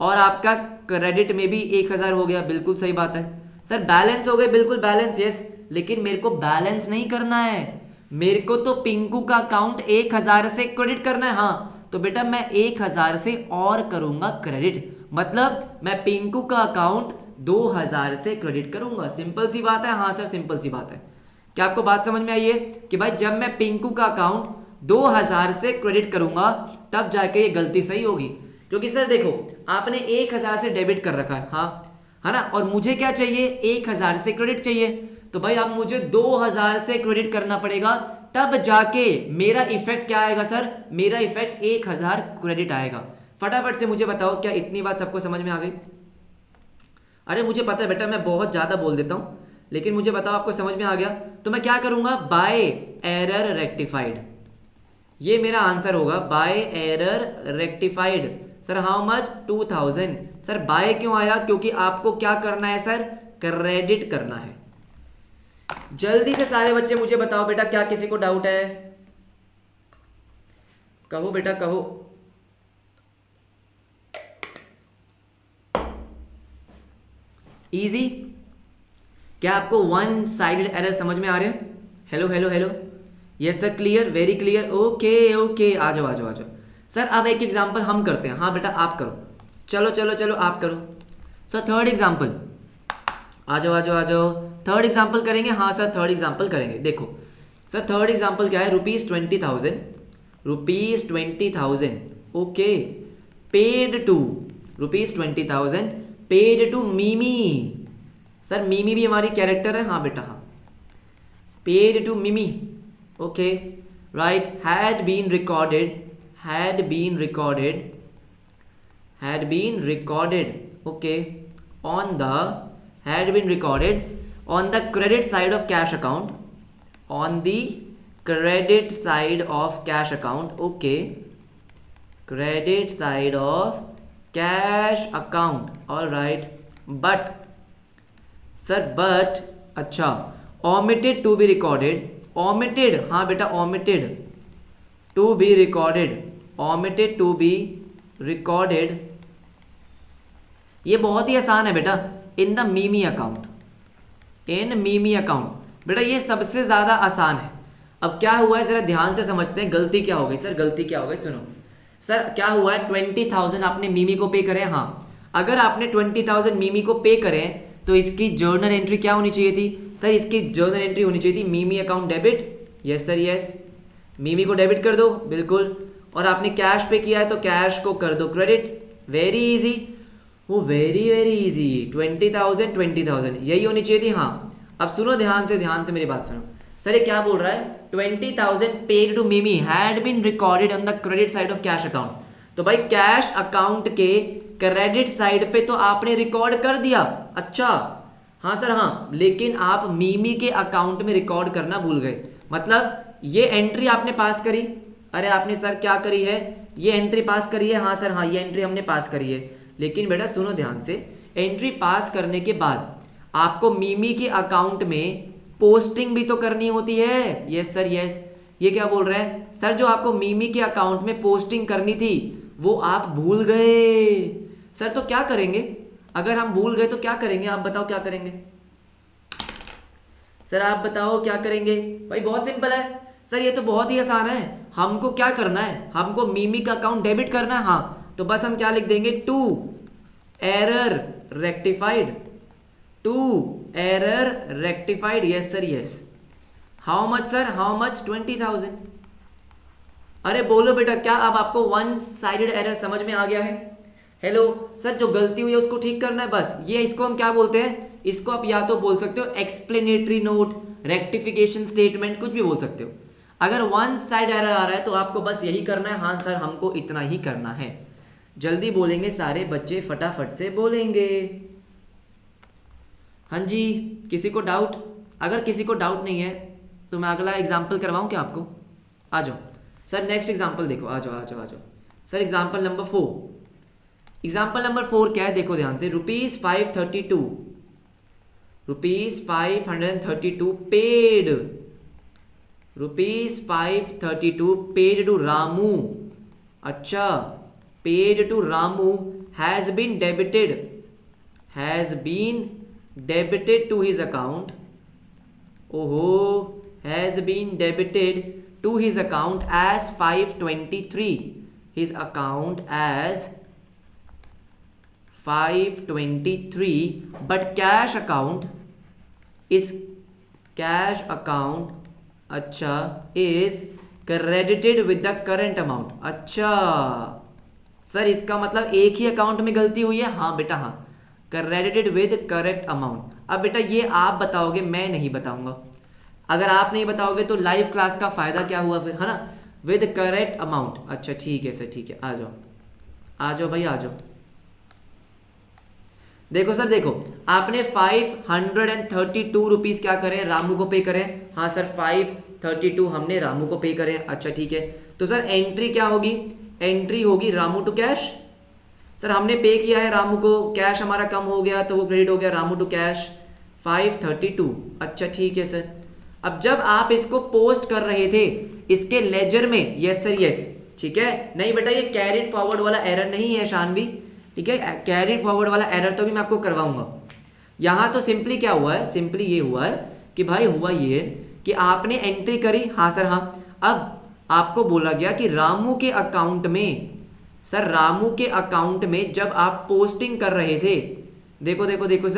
और आपका क्रेडिट में भी 1000 हो गया। बिल्कुल सही बात है सर, बैलेंस हो गए, बिल्कुल बैलेंस, यस। लेकिन मेरे को बैलेंस नहीं करना है, मेरे को तो पिंकू का अकाउंट 1000 से क्रेडिट करना है। हाँ तो बेटा मैं 1000 से और करूंगा क्रेडिट, मतलब मैं पिंकू का अकाउंट 2000 से क्रेडिट करूंगा। सिंपल सी बात है। हाँ सर, सिंपल सी बात है। क्या आपको बात समझ में आई है कि भाई जब मैं पिंकू का अकाउंट 2000 से क्रेडिट करूंगा तब जाके ये गलती सही होगी? क्योंकि सर देखो, आपने 1000 से डेबिट कर रखा है, हाँ है ना, और मुझे क्या चाहिए? 1000 से क्रेडिट चाहिए। तो भाई अब मुझे 2000 से क्रेडिट करना पड़ेगा, तब जाके मेरा इफेक्ट क्या आएगा सर? मेरा इफेक्ट 1000 क्रेडिट आएगा। फटाफट से मुझे बताओ, क्या इतनी बात सबको समझ में आ गई? अरे मुझे पता है बेटा, मैं बहुत ज़्यादा बोल देता हूँ, लेकिन मुझे बताओ आपको समझ में आ गया? तो मैं क्या करूँगा? बाय एरर रेक्टिफाइड, ये मेरा आंसर होगा, by error rectified. Sir how much? 2000। Sir by क्यों आया? क्योंकि आपको क्या करना है सर? क्रेडिट करना है। जल्दी से सारे बच्चे मुझे बताओ बेटा, क्या किसी को डाउट है? कहो बेटा कहो। इजी? क्या आपको वन साइडेड एरर समझ में आ रहे हैं? Hello hello hello, yes sir, clear, very clear, okay okay, आ जाओ आ जाओ आ जाओ। सर अब एक एग्जांपल हम करते हैं। हाँ बेटा आप करो, चलो चलो चलो आप करो। सर थर्ड एग्जांपल, आ जाओ आ जाओ आ जाओ, थर्ड एग्जांपल करेंगे। हाँ सर थर्ड एग्जांपल करेंगे। देखो सर थर्ड एग्जांपल क्या है? ₹20,000, ₹20,000, okay, paid to, ₹20,000 paid to Mimi. Sir Mimi भी हमारी कैरेक्टर है, हाँ बेटा हाँ, paid to Mimi, okay right, had been recorded, okay, had been recorded on the credit side of cash account, on the credit side of cash account, okay, credit side of cash account, all right, but sir but अच्छा, omitted to be recorded, omitted, हाँ बेटा omitted to be recorded, omitted to be recorded, ये बहुत ही आसान है बेटा, in the Mimi account, in Mimi account. बेटा ये सबसे ज़्यादा आसान है। अब क्या हुआ है ज़रा ध्यान से समझते हैं, गलती क्या हो गई सर? गलती क्या हो गई सुनो सर, क्या हुआ है? 20,000 आपने मीमी को पे करें। हाँ, अगर आपने 20,000 मीमी को पे करें तो इसकी जर्नल एंट्री क्या होनी चाहिए थी सर? इसकी जर्नल एंट्री होनी चाहिए थी Mimi account debit, yes sir yes, Mimi को डेबिट कर दो, बिल्कुल, और आपने कैश पे किया है तो कैश को कर दो क्रेडिट, वेरी इजी, वो वेरी वेरी इजी, 20,000 20,000 यही होनी चाहिए थी। हाँ अब सुनो ध्यान से मेरी बात सुनो सर, ये क्या बोल रहा है? 20,000 paid to Mimi had been recorded on the credit side of cash account. तो भाई कैश अकाउंट के क्रेडिट साइड पे तो आपने रिकॉर्ड कर दिया, अच्छा हाँ सर हाँ, लेकिन आप मिमी के अकाउंट में रिकॉर्ड करना भूल गए। मतलब ये एंट्री आपने पास करी, अरे आपने सर क्या करी है? ये एंट्री पास करी है, हाँ सर हाँ, ये एंट्री हमने पास करी है, लेकिन बेटा सुनो ध्यान से, एंट्री पास करने के बाद आपको मिमी के अकाउंट में पोस्टिंग भी तो करनी होती है, यस सर यस। ये क्या बोल रहे हैं सर? जो आपको मिमी के अकाउंट में पोस्टिंग करनी थी वो आप भूल गए। सर तो क्या करेंगे? अगर हम भूल गए तो क्या करेंगे? आप बताओ क्या करेंगे? सर आप बताओ क्या करेंगे? भाई बहुत सिंपल है सर, ये तो बहुत ही आसान है। हमको क्या करना है? हमको मिमी का अकाउंट डेबिट करना है। हाँ तो बस हम क्या लिख देंगे? To error rectified, to error rectified, yes sir yes. How much sir? How much? 20,000। अरे बोलो बेटा, क्या अब आपको वन साइडेड एरर समझ में आ गया है? हेलो सर, जो गलती हुई है उसको ठीक करना है बस। ये इसको हम क्या बोलते हैं? इसको आप या तो बोल सकते हो एक्सप्लेनेटरी नोट, रेक्टिफिकेशन स्टेटमेंट, कुछ भी बोल सकते हो। अगर वन साइड एरर आ रहा है तो आपको बस यही करना है, हाँ सर हमको इतना ही करना है। जल्दी बोलेंगे सारे बच्चे, फटाफट से बोलेंगे। हाँ जी, किसी को डाउट? अगर किसी को डाउट नहीं है तो मैं अगला एग्जाम्पल करवाऊँ क्या आपको? आ जाओ सर, नेक्स्ट एग्जाम्पल देखो, आ जाओ आ जाओ आ जाओ sir. Example number 4, example number 4 क्या है? देखो ध्यान से, ₹532, ₹532 पेड, ₹532 पेड टू रामू। अच्छा, paid to Ramu has been debited to his account. ओहो, has been debited to his account as 523, his account as 523, but cash account अच्छा is credited with the current amount. अच्छा sir, इसका मतलब एक ही account में गलती हुई है? हाँ बेटा हाँ, क्रेडिटेड विद करेक्ट अमाउंट। अब बेटा ये आप बताओगे, मैं नहीं बताऊंगा। अगर आप नहीं बताओगे तो लाइव क्लास का फायदा क्या हुआ फिर, है ना? With correct amount. अच्छा ठीक है सर, ठीक है, आ जाओ भाई आ जाओ। देखो सर, देखो आपने 532 रुपीज क्या करें, रामू को पे करें। हाँ सर, 532 हमने रामू को पे करें। अच्छा ठीक है, तो सर एंट्री क्या होगी? एंट्री होगी रामू टू कैश। सर हमने पे किया है रामू को, कैश हमारा कम हो गया तो वो क्रेडिट हो गया रामू टू कैश 532। अच्छा ठीक है सर। अब जब आप इसको पोस्ट कर रहे थे इसके लेजर में, यस सर यस, ठीक है। नहीं बेटा ये कैरिड फॉरवर्ड वाला एरर नहीं है शानवी, ठीक है। कैरिड फॉरवर्ड वाला एरर तो भी मैं आपको करवाऊंगा। यहाँ तो सिंपली क्या हुआ है, सिंपली ये हुआ है कि भाई हुआ ये कि आपने एंट्री करी, हाँ सर हाँ। अब आपको बोला गया कि रामू के अकाउंट में, सर रामू के अकाउंट में जब आप पोस्टिंग कर रहे थे, देखो देखो देखो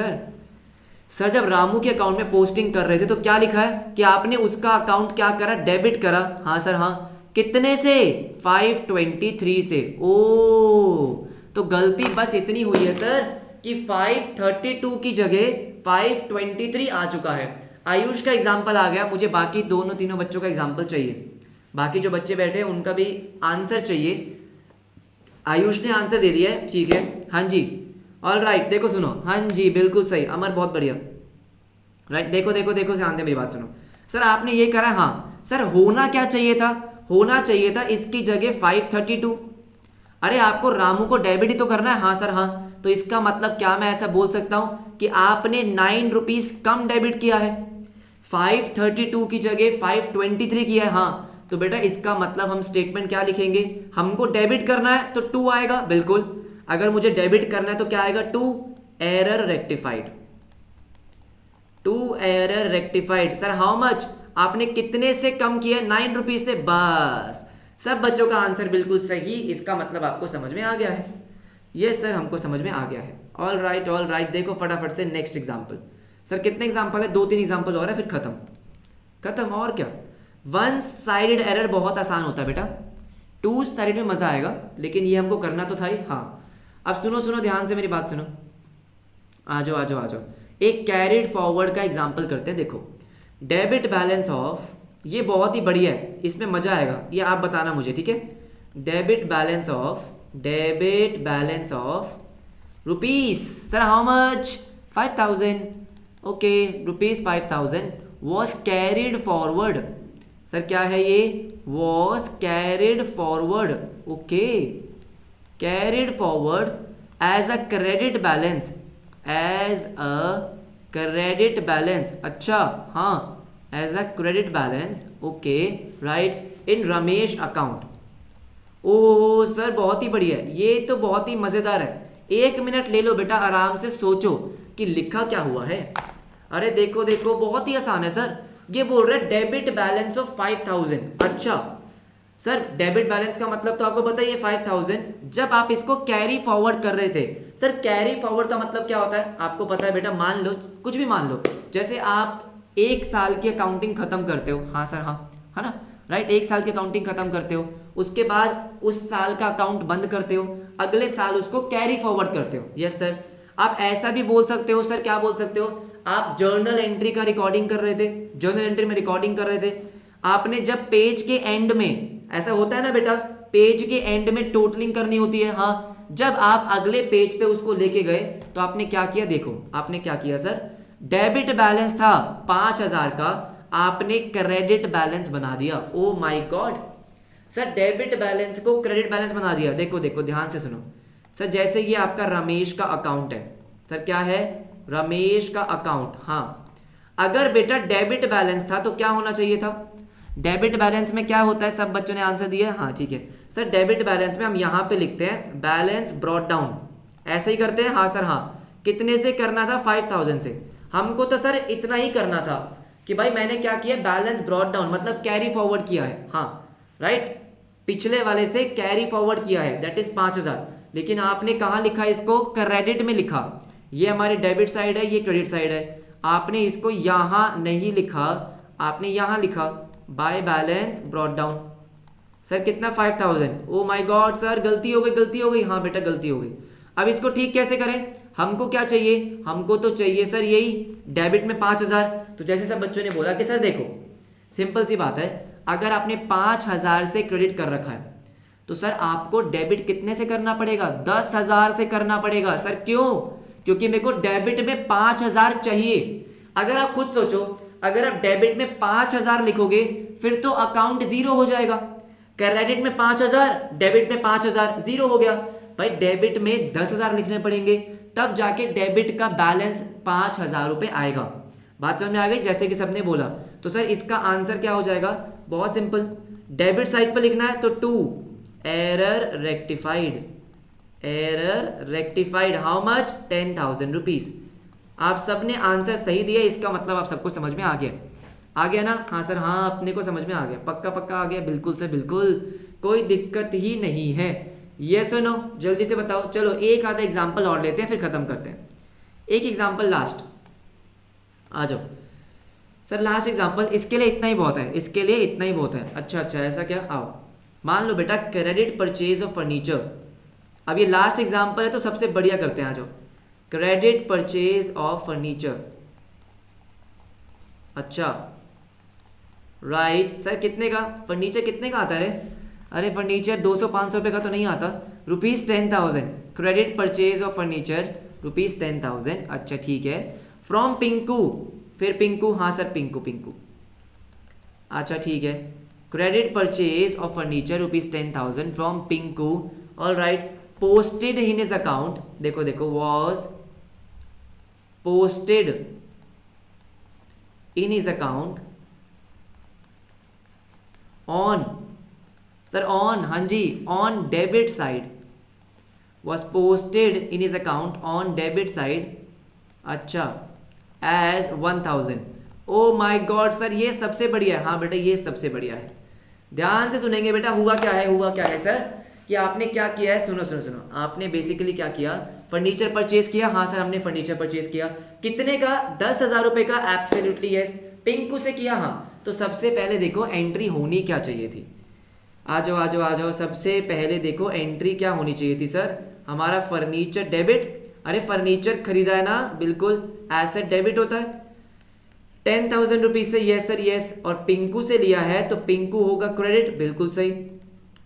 सर जब रामू के अकाउंट में पोस्टिंग कर रहे थे तो क्या लिखा है कि आपने उसका अकाउंट क्या करा, डेबिट करा। हाँ सर हाँ, कितने से? 523 से। ओ तो गलती बस इतनी हुई है सर कि 532 की जगह 523 आ चुका है। आयुष का एग्जाम्पल आ गया, मुझे बाकी दोनों तीनों बच्चों का एग्जाम्पल चाहिए, बाकी जो बच्चे बैठे हैं उनका भी आंसर चाहिए। आयुष ने आंसर दे दिया है, ठीक है, हाँ जी, ऑल राइट। देखो सुनो, हाँ जी बिल्कुल सही अमर, बहुत बढ़िया, राइट। देखो देखो देखो, ध्यान दे मेरी बात सुनो। सर आपने ये करा, हाँ सर होना क्या चाहिए था? होना चाहिए था इसकी जगह 532। अरे आपको रामू को डेबिट ही तो करना है। हाँ सर हाँ, तो इसका मतलब क्या मैं ऐसा बोल सकता हूं कि आपने 9 रुपीज कम डेबिट किया है, 532 की जगह 523 किया है। हाँ तो बेटा इसका मतलब हम स्टेटमेंट क्या लिखेंगे, हमको डेबिट करना है तो 2 आएगा, बिल्कुल। अगर मुझे डेबिट करना है तो क्या आएगा? 2 error rectified, 2 error rectified. Sir how much, आपने कितने से कम किया? 9 रुपीज से। बस सब बच्चों का आंसर बिल्कुल सही, इसका मतलब आपको समझ में आ गया है। यस सर हमको समझ में आ गया है। ऑल राइट ऑल राइट, देखो फटाफट से नेक्स्ट एग्जाम्पल। सर कितने एग्जाम्पल है? 2-3 एग्जाम्पल और है फिर खत्म और क्या। 1 साइडेड एरर बहुत आसान होता है बेटा, 2 साइड में मजा आएगा, लेकिन ये हमको करना तो था ही। हाँ अब सुनो सुनो ध्यान से मेरी बात सुनो, आ जाओ आ जाओ आ जाओ। एक कैरिड फॉरवर्ड का एग्जाम्पल करते हैं। देखो डेबिट बैलेंस ऑफ, ये बहुत ही बढ़िया है, इसमें मजा आएगा, ये आप बताना मुझे, ठीक है। Debit balance of rupees, sir how much? 5000। Okay, rupees 5000 was carried forward. Sir क्या है ये? Was carried forward. Okay, carried forward as a credit balance, अच्छा हाँ, as a credit balance, okay right, in Ramesh account. Oh sir बहुत ही बढ़िया, ये तो बहुत ही मजेदार है। 1 मिनट ले लो बेटा, आराम से सोचो कि लिखा क्या हुआ है। अरे देखो देखो, बहुत ही आसान है सर। ये बोल रहे डेबिट बैलेंस ऑफ 5000। अच्छा सर डेबिट बैलेंस का मतलब तो आपको पता ही है 5000। जब आप इसको कैरी फॉरवर्ड कर रहे थे, सर कैरी फॉरवर्ड का मतलब क्या होता है आपको पता है बेटा? मान लो, कुछ भी मान लो, जैसे आप 1 साल की अकाउंटिंग खत्म करते हो, हाँ सर हाँ, है ना, राइट। 1 साल की अकाउंटिंग खत्म करते हो, उसके बाद उस साल का अकाउंट बंद करते हो, अगले साल उसको कैरी फॉरवर्ड करते हो। यस सर, आप ऐसा भी बोल सकते हो सर, क्या बोल सकते हो आप? जर्नल एंट्री का रिकॉर्डिंग कर रहे थे, जर्नल एंट्री में रिकॉर्डिंग कर रहे थे, आपने जब पेज के एंड में, ऐसा होता है ना बेटा, पेज के एंड में टोटलिंग करनी होती है, हाँ, जब आप अगले पेज पे उसको लेके गए तो आपने क्या किया? देखो आपने क्या किया सर, डेबिट बैलेंस था 5000 का, आपने क्रेडिट बैलेंस बना दिया। Oh my God sir, debit balance को क्रेडिट बैलेंस बना दिया। देखो देखो ध्यान से सुनो सर, जैसे ये आपका रमेश का अकाउंट है सर, क्या है? रमेश का अकाउंट, हाँ। अगर बेटा डेबिट बैलेंस था तो क्या होना चाहिए था? डेबिट बैलेंस में क्या होता है? सब बच्चों ने आंसर दिया है, हाँ ठीक है सर। डेबिट बैलेंस में हम यहाँ पे लिखते हैं बैलेंस ब्रॉट डाउन, ऐसे ही करते हैं, हाँ सर हाँ। कितने से करना था? 5000 से। हमको तो सर इतना ही करना था कि भाई मैंने क्या किया, बैलेंस ब्रॉट डाउन मतलब कैरी फॉरवर्ड किया है, हाँ राइट, पिछले वाले से कैरी फॉरवर्ड किया है, दैट इज 5000। लेकिन आपने कहाँ लिखा इसको? क्रेडिट में लिखा। ये हमारी डेबिट साइड है, ये क्रेडिट साइड है। आपने इसको यहाँ नहीं लिखा, आपने यहाँ लिखा by balance brought down. Sir कितना? 5000। ओ माय गॉड सर गलती हो गई, गलती हो गई, हाँ बेटा गलती हो गई। अब इसको ठीक कैसे करें? हमको क्या चाहिए? हमको तो चाहिए सर यही डेबिट में 5000। तो जैसे सब बच्चों ने बोला कि सर देखो सिंपल सी बात है, अगर आपने 5000 से क्रेडिट कर रखा है तो सर आपको डेबिट कितने से करना पड़ेगा? 10000 से करना पड़ेगा। सर क्यों? क्योंकि मेरे को डेबिट में 5000 चाहिए। अगर आप खुद सोचो, अगर आप डेबिट में 5000 लिखोगे फिर तो अकाउंट जीरो हो जाएगा। क्रेडिट में 5000, डेबिट में 5000, जीरो हो गया। भाई डेबिट में 10000 लिखने पड़ेंगे तब जाके डेबिट का बैलेंस 5000 रुपये आएगा। बात समझ में आ गई? जैसे कि सबने बोला। तो सर इसका आंसर क्या हो जाएगा? बहुत सिंपल, डेबिट साइड पर लिखना है तो 2 error rectified, error rectified how much? 10,000 rupees. आप सबने आंसर सही दिया, इसका मतलब आप सबको समझ में आ गया, आ गया ना? हाँ सर हाँ, अपने को समझ में आ गया, पक्का पक्का आ गया, बिल्कुल से बिल्कुल, कोई दिक्कत ही नहीं है। ये सुनो जल्दी से बताओ। चलो एक आधा एग्जाम्पल और लेते हैं फिर खत्म करते हैं। एक एग्जाम्पल लास्ट, आ जाओ सर लास्ट एग्जाम्पल, इसके लिए इतना ही बहुत है, इसके लिए इतना ही बहुत है। अच्छा अच्छा ऐसा क्या? आओ मान लो बेटा क्रेडिट परचेज ऑफ फर्नीचर। अब ये लास्ट एग्जाम्पल है तो सबसे बढ़िया करते हैं, आ जाओ। क्रेडिट परचेज ऑफ फर्नीचर, अच्छा राइट सर कितने का? फर्नीचर कितने का आता है रे? अरे फर्नीचर 200-500 रुपये का तो नहीं आता, ₹10,000। क्रेडिट परचेज ऑफ फर्नीचर ₹10,000, अच्छा ठीक है। फ्रॉम पिंकू, फिर पिंकू, हाँ सर पिंकू, पिंकू, अच्छा ठीक है। Credit purchase of furniture ₹10,000 from Pinku, all right. Posted in his account, देखो देखो, was posted in his account on, sir on, हाँ जी on debit side, was posted in his account on debit side, अच्छा as 1000। Oh my god sir ये सबसे बढ़िया है, हाँ बेटा ये सबसे बढ़िया है। ध्यान से सुनेंगे बेटा, हुआ क्या है, हुआ क्या है सर कि आपने क्या किया है, सुनो सुनो सुनो, आपने बेसिकली क्या किया, फर्नीचर परचेज किया। हाँ सर हमने फर्नीचर परचेज किया, कितने का? 10,000 रुपए का, एब्सोल्युटली यस। पिंकू से किया, हाँ। तो सबसे पहले देखो एंट्री होनी क्या चाहिए थी, आ जाओ आ जाओ आ जाओ। सबसे पहले देखो एंट्री क्या होनी चाहिए थी सर, हमारा फर्नीचर डेबिट। अरे फर्नीचर खरीदा है ना, बिल्कुल एसेट डेबिट होता है 10,000 रुपीज से, यस सर यस। और पिंकू से लिया है तो पिंकू होगा क्रेडिट, बिल्कुल सही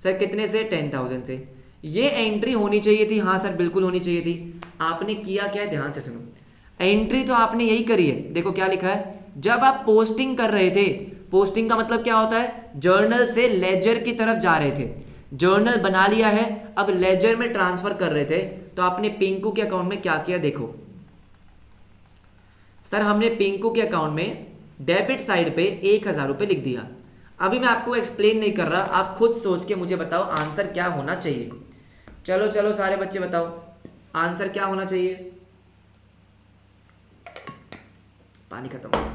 सर। कितने से? 10,000 से। ये एंट्री होनी चाहिए थी, हाँ सर बिल्कुल होनी चाहिए थी। आपने किया क्या है, ध्यान से सुनो। एंट्री तो आपने यही करी है, देखो क्या लिखा है, जब आप पोस्टिंग कर रहे थे, पोस्टिंग का मतलब क्या होता है, जर्नल से लेजर की तरफ जा रहे थे, जर्नल बना लिया है, अब लेजर में ट्रांसफर कर रहे थे, तो आपने पिंकू के अकाउंट में क्या किया, देखो सर हमने पिंकू के अकाउंट में डेबिट साइड पे 1,000 रुपये लिख दिया। अभी मैं आपको एक्सप्लेन नहीं कर रहा, आप खुद सोच के मुझे बताओ आंसर क्या होना चाहिए। चलो चलो सारे बच्चे बताओ आंसर क्या होना चाहिए। पानी खत्म हो गया,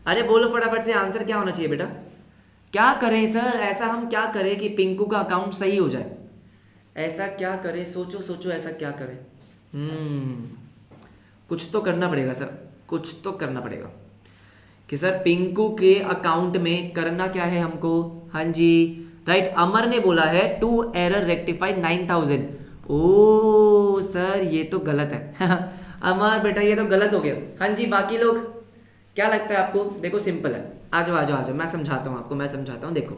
अरे बोलो फटाफट से आंसर क्या होना चाहिए बेटा। क्या करें सर, ऐसा हम क्या करें कि पिंकू का अकाउंट सही हो जाए, ऐसा क्या करें, सोचो सोचो ऐसा क्या करें। कुछ तो करना पड़ेगा सर, कुछ तो करना पड़ेगा कि सर पिंकू के अकाउंट में करना क्या है हमको। हाँ जी राइट, अमर ने बोला है 2 एरर रेक्टिफाइड 9,000। ओ सर ये तो गलत है अमर बेटा ये तो गलत हो गया। हाँ जी बाकी लोग क्या लगता है आपको? देखो सिंपल है, आ जाओ आ जाओ आ जाओ, मैं समझाता हूँ आपको, मैं समझाता हूँ। देखो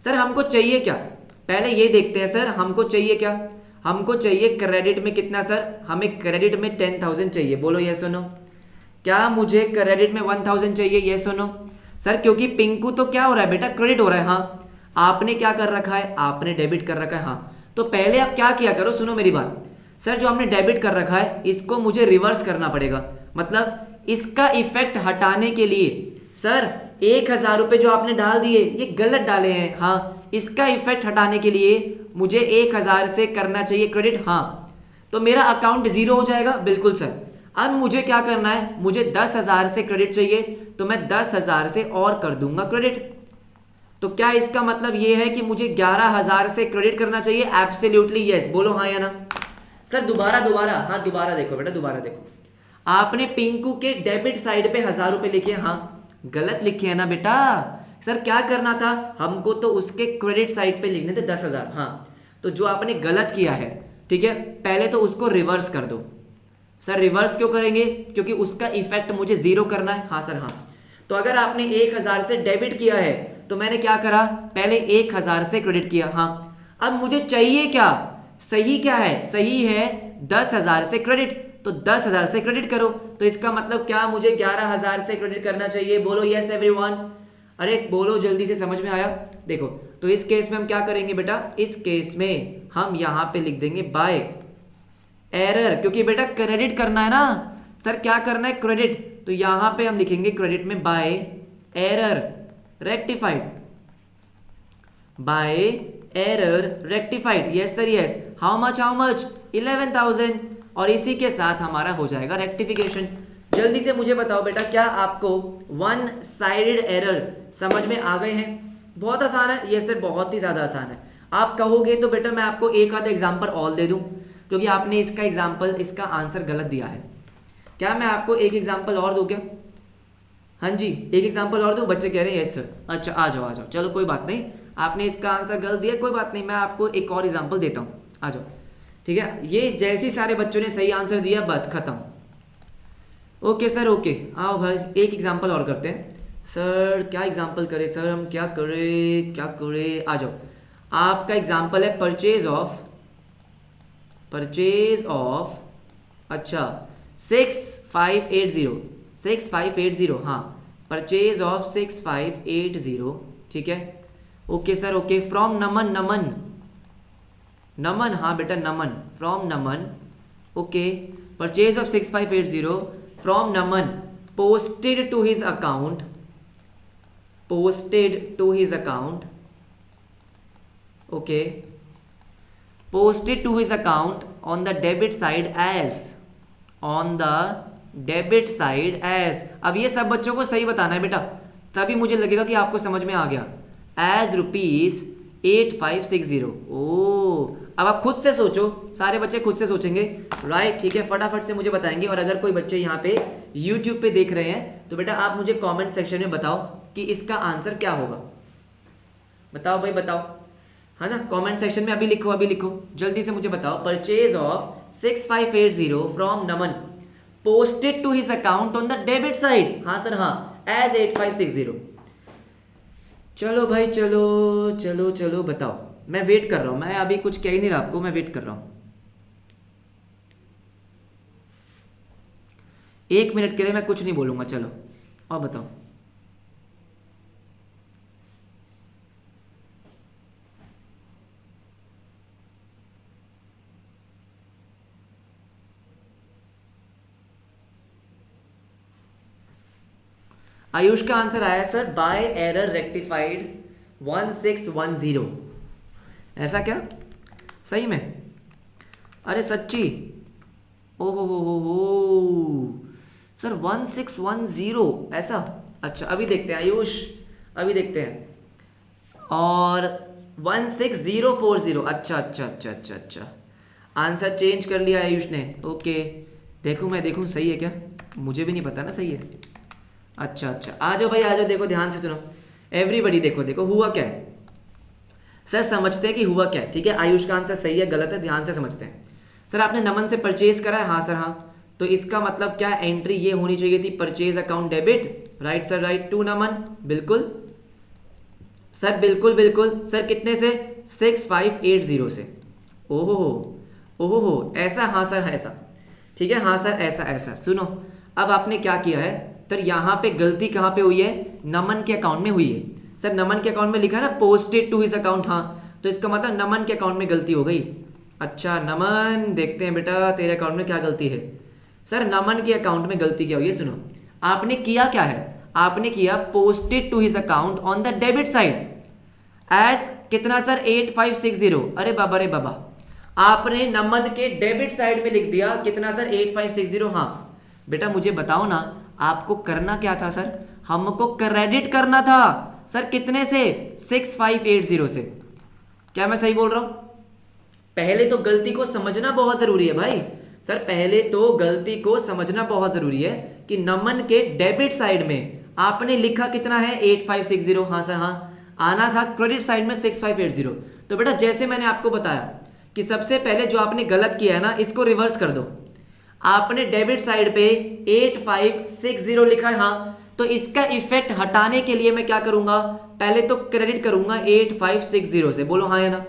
सर हमको चाहिए क्या, पहले ये देखते हैं सर हमको चाहिए क्या। हमको चाहिए क्रेडिट में कितना सर, हमें क्रेडिट में 10,000 चाहिए, बोलो ये सुनो। क्या मुझे क्रेडिट में 1,000 चाहिए, ये सुनो सर, क्योंकि पिंकू तो क्या हो रहा है बेटा, क्रेडिट हो रहा है। हाँ आपने क्या कर रखा है, आपने डेबिट कर रखा है। हाँ तो पहले आप क्या किया करो, सुनो मेरी बात सर, जो हमने डेबिट कर रखा है इसको मुझे रिवर्स करना पड़ेगा, मतलब इसका इफेक्ट हटाने के लिए सर 1,000 रुपये जो आपने डाल दिए ये गलत डाले हैं, हाँ, इसका इफेक्ट हटाने के लिए मुझे 1,000 से करना चाहिए क्रेडिट, हाँ, तो मेरा अकाउंट जीरो हो जाएगा, बिल्कुल सर। अब मुझे क्या करना है, मुझे 10,000 से क्रेडिट चाहिए तो मैं 10,000 से और कर दूंगा क्रेडिट। तो क्या इसका मतलब ये है कि मुझे 11,000 से क्रेडिट करना चाहिए? एब्सोल्युटली यस, बोलो हाँ या ना। सर दोबारा हाँ दोबारा देखो बेटा, दोबारा देखो, आपने पिंकू के डेबिट साइड पे 1,000 रुपए लिखे, हाँ गलत लिखे हैं ना बेटा। सर क्या करना था हमको, तो उसके क्रेडिट साइड पे लिखने थे 10,000, हाँ, तो जो आपने गलत किया है, ठीक है, पहले तो उसको रिवर्स कर दो। सर रिवर्स क्यों करेंगे, क्योंकि उसका इफेक्ट मुझे जीरो करना है, हाँ सर हाँ। तो अगर आपने 1,000 से डेबिट किया है तो मैंने क्या करा, पहले 1,000 से क्रेडिट किया, हाँ, अब मुझे चाहिए क्या, सही क्या है, सही है 10,000 से क्रेडिट, तो 10,000 से क्रेडिट करो। तो इसका मतलब क्या, मुझे 11,000 से क्रेडिट करना चाहिए, बोलो यस एवरीवन, अरे बोलो जल्दी से, समझ में आया। देखो तो इस केस में हम क्या करेंगे बेटा, इस केस में हम यहां पे लिख देंगे बाय एरर, क्योंकि बेटा क्रेडिट करना है ना सर, क्या करना है क्रेडिट, तो यहां पे हम लिखेंगे क्रेडिट में by error rectified, by error rectified, yes sir yes, how much 11,000, और इसी के साथ हमारा हो जाएगा रेक्टिफिकेशन। जल्दी से मुझे बताओ बेटा, क्या आपको वन साइडेड एरर समझ में आ गए हैं? बहुत आसान है ये सर, बहुत ही ज़्यादा आसान है। आप कहोगे तो बेटा मैं आपको एक आधा एग्जाम्पल और दे दूं, क्योंकि आपने इसका एग्जाम्पल, इसका आंसर गलत दिया है। क्या मैं आपको एक एग्जाम्पल और दूं क्या? हाँ जी, एक एग्जाम्पल और दूं, बच्चे कह रहे हैं यस सर। अच्छा आ जाओ, चलो कोई बात नहीं, आपने इसका आंसर गलत दिया, कोई बात नहीं, मैं आपको एक और एग्जाम्पल देता हूँ, आ जाओ, ठीक है। ये जैसे ही सारे बच्चों ने सही आंसर दिया बस खत्म। ओके सर ओके, आओ भाई एक एग्जाम्पल और करते हैं। सर क्या एग्जाम्पल करें सर, हम क्या करें, आ जाओ। आपका एग्जाम्पल है परचेज ऑफ, अच्छा 6580, हाँ, परचेज ऑफ 6580, ठीक है। Okay sir okay, from Naman, हाँ बेटा Naman, from Naman, okay, purchase of 6580 from Naman, posted to his account, okay, posted to his account on the debit side as, अब ये सब बच्चों को सही बताना है बेटा, तभी मुझे लगेगा कि आपको समझ में आ गया। एज ₹8560, ओ, अब आप खुद से सोचो, सारे बच्चे खुद से सोचेंगे, राइट, ठीक है, फटाफट से मुझे बताएंगे। और अगर कोई बच्चे यहाँ पे YouTube पे देख रहे हैं तो बेटा आप मुझे कमेंट सेक्शन में बताओ कि इसका आंसर क्या होगा, बताओ भाई बताओ, है ना, कमेंट सेक्शन में अभी लिखो जल्दी से मुझे बताओ। Purchase of 6580 from Naman, posted to his account on the debit side, हाँ सर हाँ, एज 8560। चलो भाई चलो बताओ, मैं वेट कर रहा हूं, मैं अभी कुछ कह ही नहीं रहा आपको, मैं वेट कर रहा हूं, 1 मिनट के लिए मैं कुछ नहीं बोलूंगा, चलो और बताओ। आयुष का आंसर आया सर बाय एरर रेक्टिफाइड 1610, ऐसा क्या सही में? अरे सच्ची, ओहो हो सर 1610 ऐसा, अच्छा अभी देखते हैं आयुष, अभी देखते हैं, और 16040, अच्छा आंसर चेंज कर लिया आयुष ने, ओके, मैं देखूं सही है क्या, मुझे भी नहीं पता ना सही है। अच्छा आ जाओ भाई आ जाओ, देखो ध्यान से सुनो एवरीबडी, देखो हुआ क्या है सर, समझते हैं कि हुआ क्या है, ठीक है। आयुष का आंसर सही है गलत है, ध्यान से समझते हैं। सर आपने नमन से परचेज करा है, हाँ सर हाँ, तो इसका मतलब क्या, एंट्री ये होनी चाहिए थी purchase account debit, right sir right, to Naman, बिल्कुल सर, बिल्कुल सर, कितने से, 6580 से, ओहो ऐसा, हाँ सर ऐसा, ठीक है, हाँ सर ऐसा। सुनो अब आपने क्या किया है, तो यहाँ पे गलती कहाँ पे हुई है, नमन के अकाउंट में हुई है। सर नमन के अकाउंट में लिखा है ना पोस्टेड टू हिज अकाउंट, हाँ, तो इसका मतलब नमन के अकाउंट में गलती हो गई। अच्छा नमन, देखते हैं बेटा तेरे अकाउंट में क्या गलती है। सर नमन के अकाउंट में गलती क्या हुई है, सुनो। आपने किया क्या है, आपने किया posted to his account on the debit side as कितना सर 8560। अरे बाबा रे बाबा, आपने नमन के डेबिट साइड में लिख दिया कितना सर 8560। हाँ बेटा मुझे बताओ ना, आपको करना क्या था सर, हमको क्रेडिट करना था सर कितने से 6580 से। क्या मैं सही बोल रहा हूं? पहले तो गलती को समझना बहुत जरूरी है भाई सर, पहले तो गलती को समझना बहुत जरूरी है कि नमन के डेबिट साइड में आपने लिखा कितना है 8560। हाँ सर हाँ, आना था क्रेडिट साइड में 6580। तो बेटा जैसे मैंने आपको बताया कि सबसे पहले जो आपने गलत किया है ना, इसको रिवर्स कर दो। आपने डेबिट साइड पे 8560 लिखा है, हाँ, तो इसका इफेक्ट हटाने के लिए मैं क्या करूंगा, पहले तो क्रेडिट करूंगा 8560 से। बोलो हाँ या ना।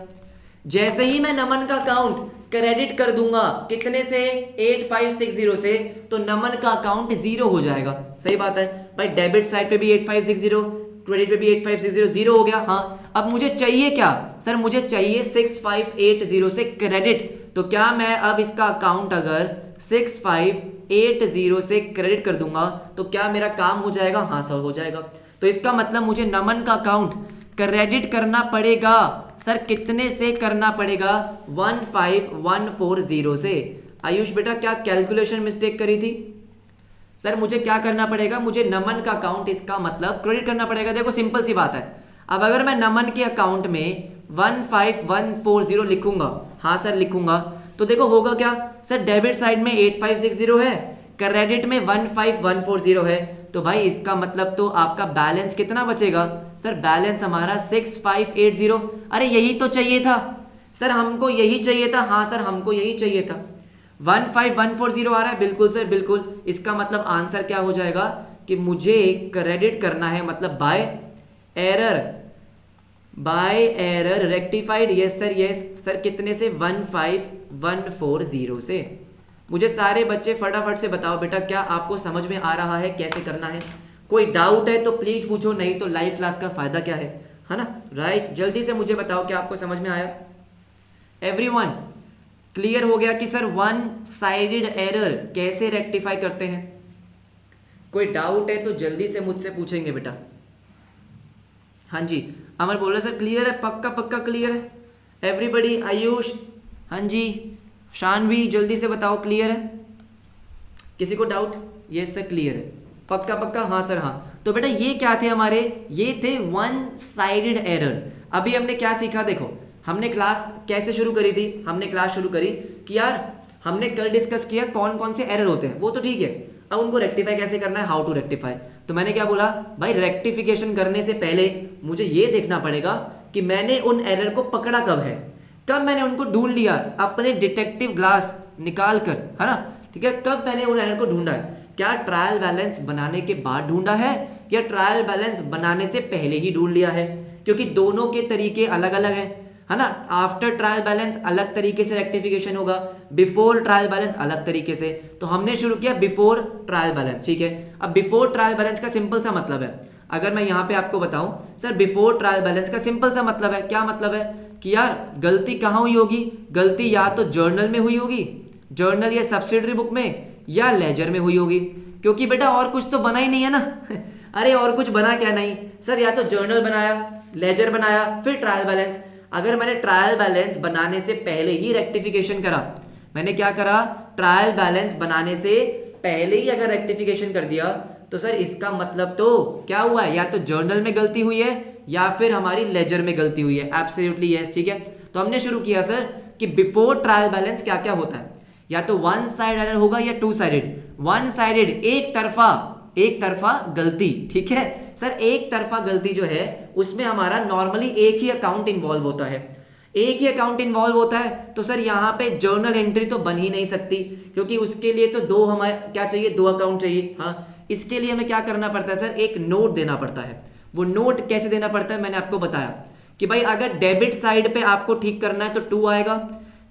जैसे ही मैं नमन का अकाउंट क्रेडिट कर दूंगा कितने से 8560 से, तो नमन का अकाउंट जीरो हो जाएगा। सही बात है भाई, डेबिट साइड पे भी 8560, क्रेडिट पे भी 8560, जीरो हो गया। हाँ अब मुझे चाहिए क्या सर, मुझे चाहिए 6580 से क्रेडिट। तो क्या मैं अब इसका अकाउंट अगर 6580 से क्रेडिट कर दूंगा तो क्या मेरा काम हो जाएगा? हाँ सर हो जाएगा। तो इसका मतलब मुझे नमन का अकाउंट क्रेडिट करना पड़ेगा सर, कितने से करना पड़ेगा? 15140 से। आयुष बेटा क्या कैलकुलेशन मिस्टेक करी थी सर? मुझे क्या करना पड़ेगा, मुझे नमन का अकाउंट इसका मतलब क्रेडिट करना पड़ेगा। देखो सिंपल सी बात है, अब अगर मैं नमन के अकाउंट में 15140 लिखूंगा, हाँ सर लिखूंगा, तो देखो होगा क्या सर, डेबिट साइड में 8560 है, क्रेडिट में 15140 है, तो भाई इसका मतलब तो आपका बैलेंस कितना बचेगा सर? बैलेंस हमारा 6580। अरे यही तो चाहिए था सर, हमको यही चाहिए था। हाँ सर हमको यही चाहिए था। 15140 आ रहा है, बिल्कुल सर बिल्कुल। इसका मतलब आंसर क्या हो जाएगा कि मुझे क्रेडिट करना है, मतलब by error rectified. Yes sir yes sir, कितने से? 15140 से। मुझे सारे बच्चे फटाफट से बताओ बेटा, क्या आपको समझ में आ रहा है कैसे करना है? कोई डाउट है तो प्लीज पूछो, नहीं तो लाइव क्लास का फायदा क्या है ना? राइट, जल्दी से मुझे बताओ क्या आपको समझ में आया? एवरीवन क्लियर हो गया कि सर वन साइडेड एरर कैसे रेक्टिफाई करते हैं? कोई डाउट है तो जल्दी से मुझसे पूछेंगे बेटा। हाँ जी अमर बोल रहे सर क्लियर है, पक्का पक्का क्लियर है एवरीबडी। आयुष हाँ जी, शानवी जल्दी से बताओ क्लियर है? किसी को डाउट? यस सर क्लियर है, पक्का पक्का। हाँ सर हाँ। तो बेटा ये क्या थे हमारे, ये थे वन साइडेड एरर। अभी हमने क्या सीखा, देखो हमने क्लास कैसे शुरू करी थी, हमने क्लास शुरू करी कि यार हमने कल डिस्कस किया कौन कौन से एरर होते हैं, वो तो ठीक है, अब उनको रेक्टिफाई कैसे करना है, हाउ टू रेक्टिफाई। तो मैंने क्या बोला भाई, रेक्टिफिकेशन करने से पहले मुझे ये देखना पड़ेगा कि मैंने उन एरर को पकड़ा कब है, कब मैंने उनको ढूंढ लिया अपने डिटेक्टिव ग्लास निकाल कर, है ना? ठीक है, कब मैंने उन एरर को ढूंढा है? क्या ट्रायल बैलेंस बनाने के बाद ढूंढा है या ट्रायल बैलेंस बनाने से पहले ही ढूंढ लिया है? क्योंकि दोनों के तरीके अलग अलग हैं, है ना? आफ्टर ट्रायल बैलेंस अलग तरीके से रेक्टिफिकेशन होगा, बिफोर ट्रायल बैलेंस अलग तरीके से। तो हमने शुरू किया बिफोर ट्रायल बैलेंस, ठीक है। अब बिफोर ट्रायल बैलेंस का सिंपल सा मतलब है, अगर मैं यहाँ पे आपको बताऊं सर, बिफोर ट्रायल बैलेंस का सिंपल सा मतलब है, क्या मतलब है कि यार गलती कहाँ हुई होगी? गलती या तो जर्नल में हुई होगी, जर्नल या सब्सिडरी बुक में, या लेजर में हुई होगी, क्योंकि बेटा और कुछ तो बना ही नहीं है ना। अरे और कुछ बना क्या? नहीं सर, या तो जर्नल बनाया, लेजर बनाया, फिर ट्रायल बैलेंस। अगर मैंने ट्रायल बैलेंस बनाने से पहले ही रेक्टिफिकेशन करा, मैंने क्या करा, ट्रायल बैलेंस बनाने से पहले ही अगर रेक्टिफिकेशन कर दिया, तो सर इसका मतलब तो क्या हुआ है, या तो जर्नल में गलती हुई है या फिर हमारी लेजर में गलती हुई है। एब्सोल्युटली यस, ठीक है। तो हमने शुरू किया सर कि बिफोर ट्रायल बैलेंस क्या क्या होता है, या तो वन साइड एरर होगा या टू साइडेड। वन साइडेड एक तरफा गलती, ठीक है सर। एक तरफा गलती जो है उसमें हमारा नॉर्मली एक ही अकाउंट इन्वॉल्व होता है, एक ही अकाउंट इन्वॉल्व होता है। तो सर यहाँ पे जर्नल एंट्री तो बन ही नहीं सकती, क्योंकि उसके लिए तो दो हमारे क्या चाहिए, दो अकाउंट चाहिए। हाँ, इसके लिए हमें क्या करना पड़ता है सर, एक नोट देना पड़ता है। वो नोट कैसे देना पड़ता है, मैंने आपको बताया कि भाई अगर डेबिट साइड पे आपको ठीक करना है तो 2 आएगा,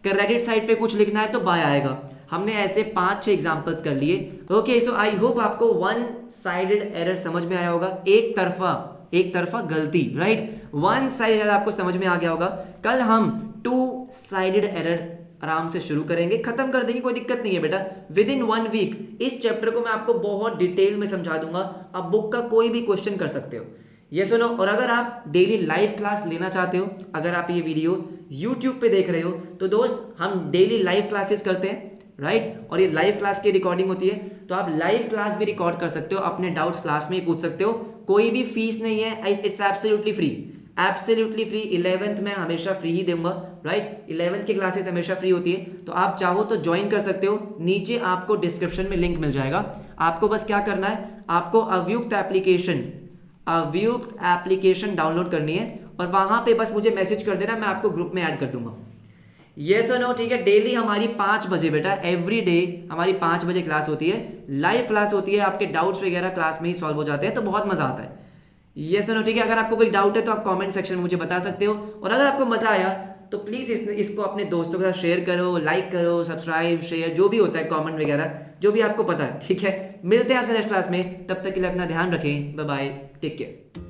क्रेडिट साइड पे कुछ लिखना है तो बाय आएगा। हमने ऐसे 5-6 एग्जांपल्स कर लिए। ओके, सो आई होप आपको वन साइडेड एरर समझ में आया होगा, एक तरफा गलती, राइट। वन साइडेड एरर आपको समझ में आ गया होगा। कल हम टू साइडेड एरर आराम से शुरू करेंगे, खत्म कर देंगे, कोई दिक्कत नहीं है बेटा। विद इन 1 वीक इस चैप्टर को मैं आपको बहुत डिटेल में समझा दूंगा, आप बुक का कोई भी क्वेश्चन कर सकते हो। ये सुनो, और अगर आप डेली लाइव क्लास लेना चाहते हो, अगर आप ये वीडियो यूट्यूब पे देख रहे हो तो दोस्त हम डेली लाइव क्लासेस करते हैं, राइट। और ये लाइव क्लास की रिकॉर्डिंग होती है, तो आप लाइव क्लास भी रिकॉर्ड कर सकते हो, अपने डाउट्स क्लास में ही पूछ सकते हो, कोई भी फीस नहीं है, it's absolutely free, absolutely free. 11th में हमेशा फ्री ही दूंगा, राइट। 11th की क्लासेस हमेशा फ्री होती है, तो आप चाहो तो ज्वाइन कर सकते हो, नीचे आपको डिस्क्रिप्शन में लिंक मिल जाएगा। आपको बस क्या करना है, आपको अव्युक्त एप्लीकेशन डाउनलोड करनी है और वहां पे बस मुझे मैसेज कर देना, मैं आपको ग्रुप में ऐड कर दूंगा। यस और नो, ठीक है। डेली हमारी 5 बजे बेटा, एवरी डे हमारी 5 बजे क्लास होती है, लाइव क्लास होती है, आपके डाउट्स वगैरह क्लास में ही सॉल्व हो जाते हैं, तो बहुत मजा आता है। यस और नो, ठीक है। अगर आपको कोई डाउट है तो आप कमेंट सेक्शन में मुझे बता सकते हो, और अगर आपको मजा आया तो प्लीज इसको अपने दोस्तों के साथ शेयर करो, लाइक करो, सब्सक्राइब, शेयर, जो भी होता है, कमेंट वगैरह, जो भी आपको पता है, ठीक है। मिलते हैं आपसे नेक्स्ट क्लास में, तब तक के लिए अपना ध्यान रखें, बाय बाय, टेक केयर।